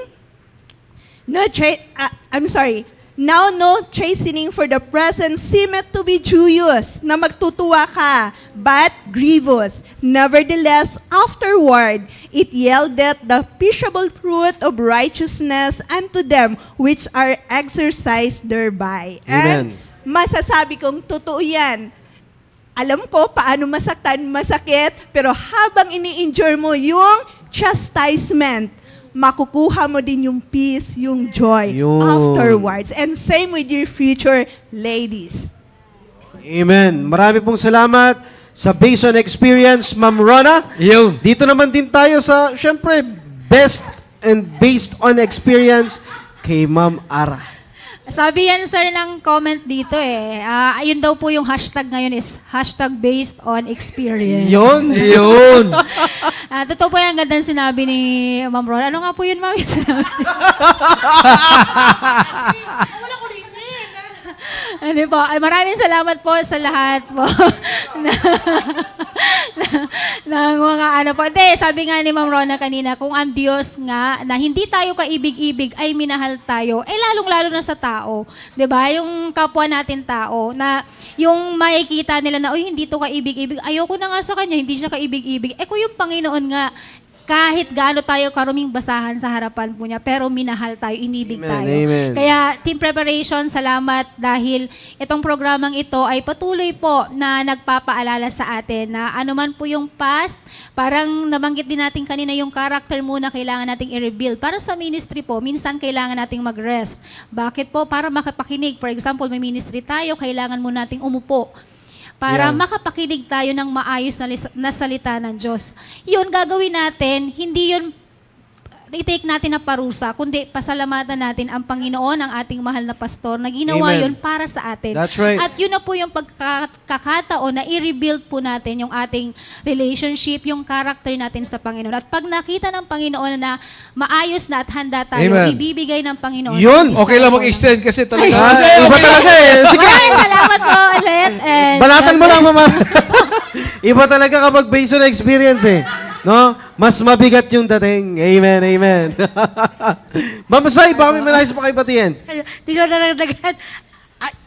now no chastening for the present seemeth to be joyous, na magtutuwa ka, but grievous. Nevertheless, afterward, it yieldeth the peaceable fruit of righteousness unto them which are exercised thereby. And Amen. masasabi kong totoo yan. Alam ko paano masakit, pero habang ini-endure mo yung chastisement, makukuha mo din yung peace, yung joy Yun. afterwards. And same with your future ladies. Amen. Marami pong salamat sa based on experience, Ma'am Rona. Yun. Dito naman din tayo sa, syempre, best and based on experience kay Ma'am Ara. Sabi yan, sir, ng comment dito ayun daw po yung hashtag ngayon is hashtag based on experience. Yun. Yun. Totoo po yan, ganda sinabi ni Ma'am Ron. Ano nga po yun, Ma'am? Yung sinabi? Hindi po. Ay, maraming salamat po sa lahat po. ng mga ano po. Hindi, sabi nga ni Ma'am Rona kanina, kung ang Diyos nga, na hindi tayo kaibig-ibig, ay minahal tayo, lalong-lalo na sa tao. 'Di ba? Yung kapwa natin tao, na yung makikita nila na, uy, hindi to kaibig-ibig, ayoko na nga sa kanya, hindi siya kaibig-ibig. Kung yung Panginoon nga, kahit gaano tayo karuming basahan sa harapan po niya, pero minahal tayo, inibig Amen, tayo. amen. Kaya Team Preparation, salamat dahil itong programang ito ay patuloy po na nagpapaalala sa atin na anuman po yung past, parang nabanggit din natin kanina yung character muna kailangan nating i-rebuild. Para sa ministry po, minsan kailangan nating mag-rest. Bakit po? Para makapakinig. For example, may ministry tayo, kailangan muna nating umupo para Yeah. makapakinig tayo ng maayos na salita ng Diyos. Yun, gagawin natin, hindi yun i-take natin na parusa, kundi pasalamatan natin ang Panginoon, ang ating mahal na pastor, na ginawa Amen. yun para sa atin. That's right. At yun na po yung pagkakataon na i-rebuild po natin yung ating relationship, yung character natin sa Panginoon. At pag nakita ng Panginoon na maayos na at handa tayo, Amen. ibibigay ng Panginoon. Yun! ang Okay lang desire mag-extend kasi talaga. Iba talaga eh. Sige, Maraming salamat po ulit. And balatan mo God lang, bless. mama. Iba talaga kapag based on experience eh. No? Mas mabigat yung dating. Amen, amen. Ma'am Sai, baka may manayos pa kayo batiin. Tingnan na nagdagan.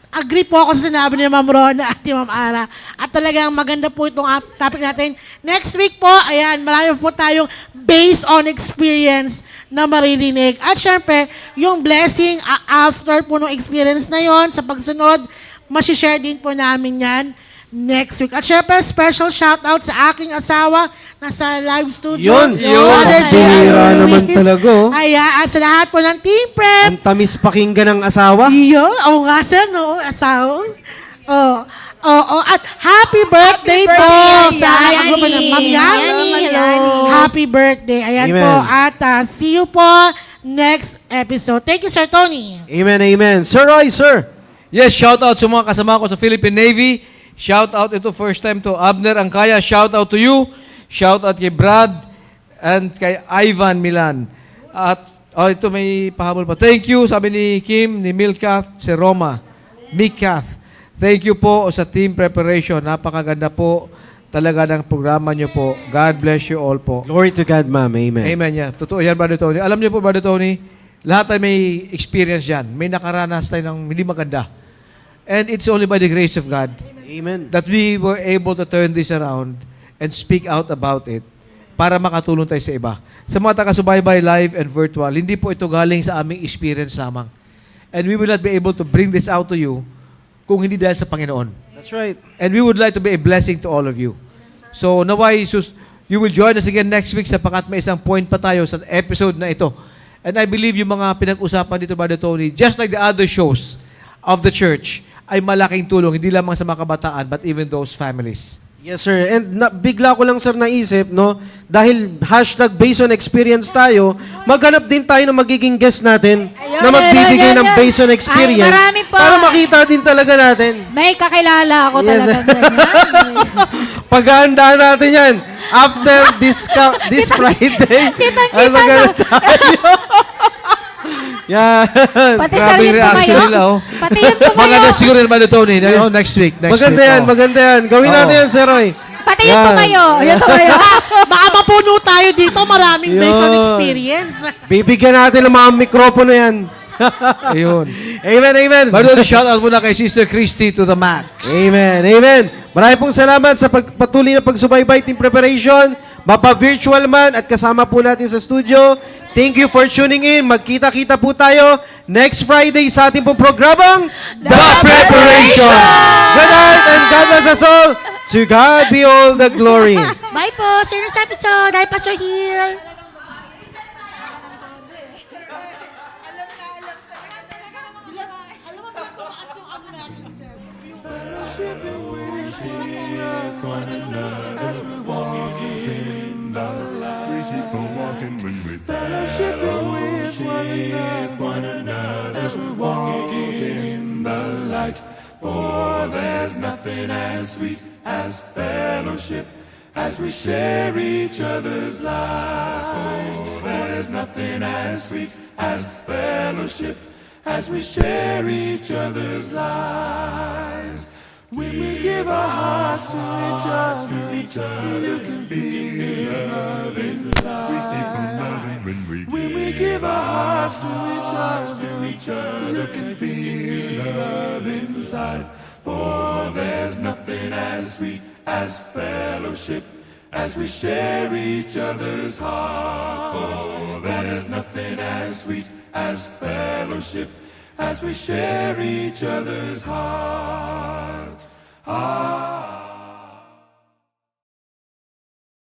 Agree po ako sa sinabi ni Ma'am Rona at ni Ma'am Ara. At talagang maganda po itong topic natin. Next week po, ayan, marami po tayong based on experience na maririnig. At syempre, yung blessing after po ng experience na yon sa pagsunod, masishare din po namin yan next week. At syempre, special shoutout sa aking asawa na sa live studio. Yun! Brother Bihira J.R. naman Luis. talaga, oh. Ayan, at sa lahat po ng Team Prep, Ang tamis pakinggan ng asawa. iyo, oo nga sir, no, asawa. Oo, at happy birthday po birthday, sa Yani. ano ba na, Ma'am Yani. Yani, Hello. hello. Happy birthday. Ayan Amen. po. At see you po next episode. Thank you, Sir Tony. Amen, amen. Sir Roy, sir. Yes, shout out sa mga kasama ko sa Philippine Navy. Shout out ito first time to Abner Angkaya. Shout out to you. Shout out kay Brad and kay Ivan Milan. At ito may pahabol pa. Thank you, sabi ni Kim, ni Milkath, si Roma. Mikath. Thank you po sa team preparation. Napakaganda po talaga ng programa nyo po. God bless you all po. Glory to God, ma'am. Amen. Amen. Yeah. Totoo yan, Brother Tony. Alam niyo po, Brother Tony, lahat tayo may experience yan. May nakaranas tayo ng hindi maganda. And it's only by the grace of God Amen. that we were able to turn this around and speak out about it para makatulong tayo sa iba. Sa mga taga-subaybay live and virtual, hindi po ito galing sa aming experience lamang. And we will not be able to bring this out to you kung hindi dahil sa Panginoon. That's right. And we would like to be a blessing to all of you. So, naway, you will join us again next week sapagat may isang point pa tayo sa episode na ito. And I believe yung mga pinag-usapan dito, Brother Tony, just like the other shows of the church, ay malaking tulong, hindi lamang sa mga kabataan, but even those families. Yes, sir. And bigla ko lang, sir, naisip, no? Dahil hashtag based on experience tayo, maghanap din tayo ng magiging guest natin Ayun, na magbibigay ayun, ng ayun. based on experience Ay, marami pa. para makita din talaga natin. May kakilala ako Yes. talaga ganyan. Paghahandaan natin yan. After this Friday, Kitang-kita ay maghanap tayo. Yan. Pati Grabe sarili yung reaction tumayo. nila, oh. Pati yung tumayo. Maganda siguro yun, Brother Tony. Next week. Maganda yan, oh. maganda yan. Gawin natin Oo. yan, Sir Roy. Pati yung Yan. tumayo. Yung tumayo. Baka mapuno tayo dito. Maraming based on Yun. experience. Bibigyan natin ng mga mikropono yan. Ayun. Amen, amen. Brother Tony, shout out muna kay Sister Christy to the max. Amen, amen. Maraming pong salamat sa patuloy na pagsubaybay, team preparation, mapa-virtual man at kasama po natin sa studio. Thank you for tuning in. Magkita-kita po tayo next Friday sa ating pong programang The Preparation. Good night and God bless us all. To God be all the glory. Bye po. See you next episode. Hi, Pastor Hill. Fellowshipping with one another as we walk in the light. For there's nothing as sweet as fellowship as we share each other's lives. For there's nothing as sweet as fellowship as we share each other's lives. When we give our hearts to each other, you can feel His love inside. When we give our hearts to each other, you can feel His love inside. For there's nothing as sweet as fellowship as we share each other's heart. For there's nothing as sweet as fellowship, as we share each other's heart.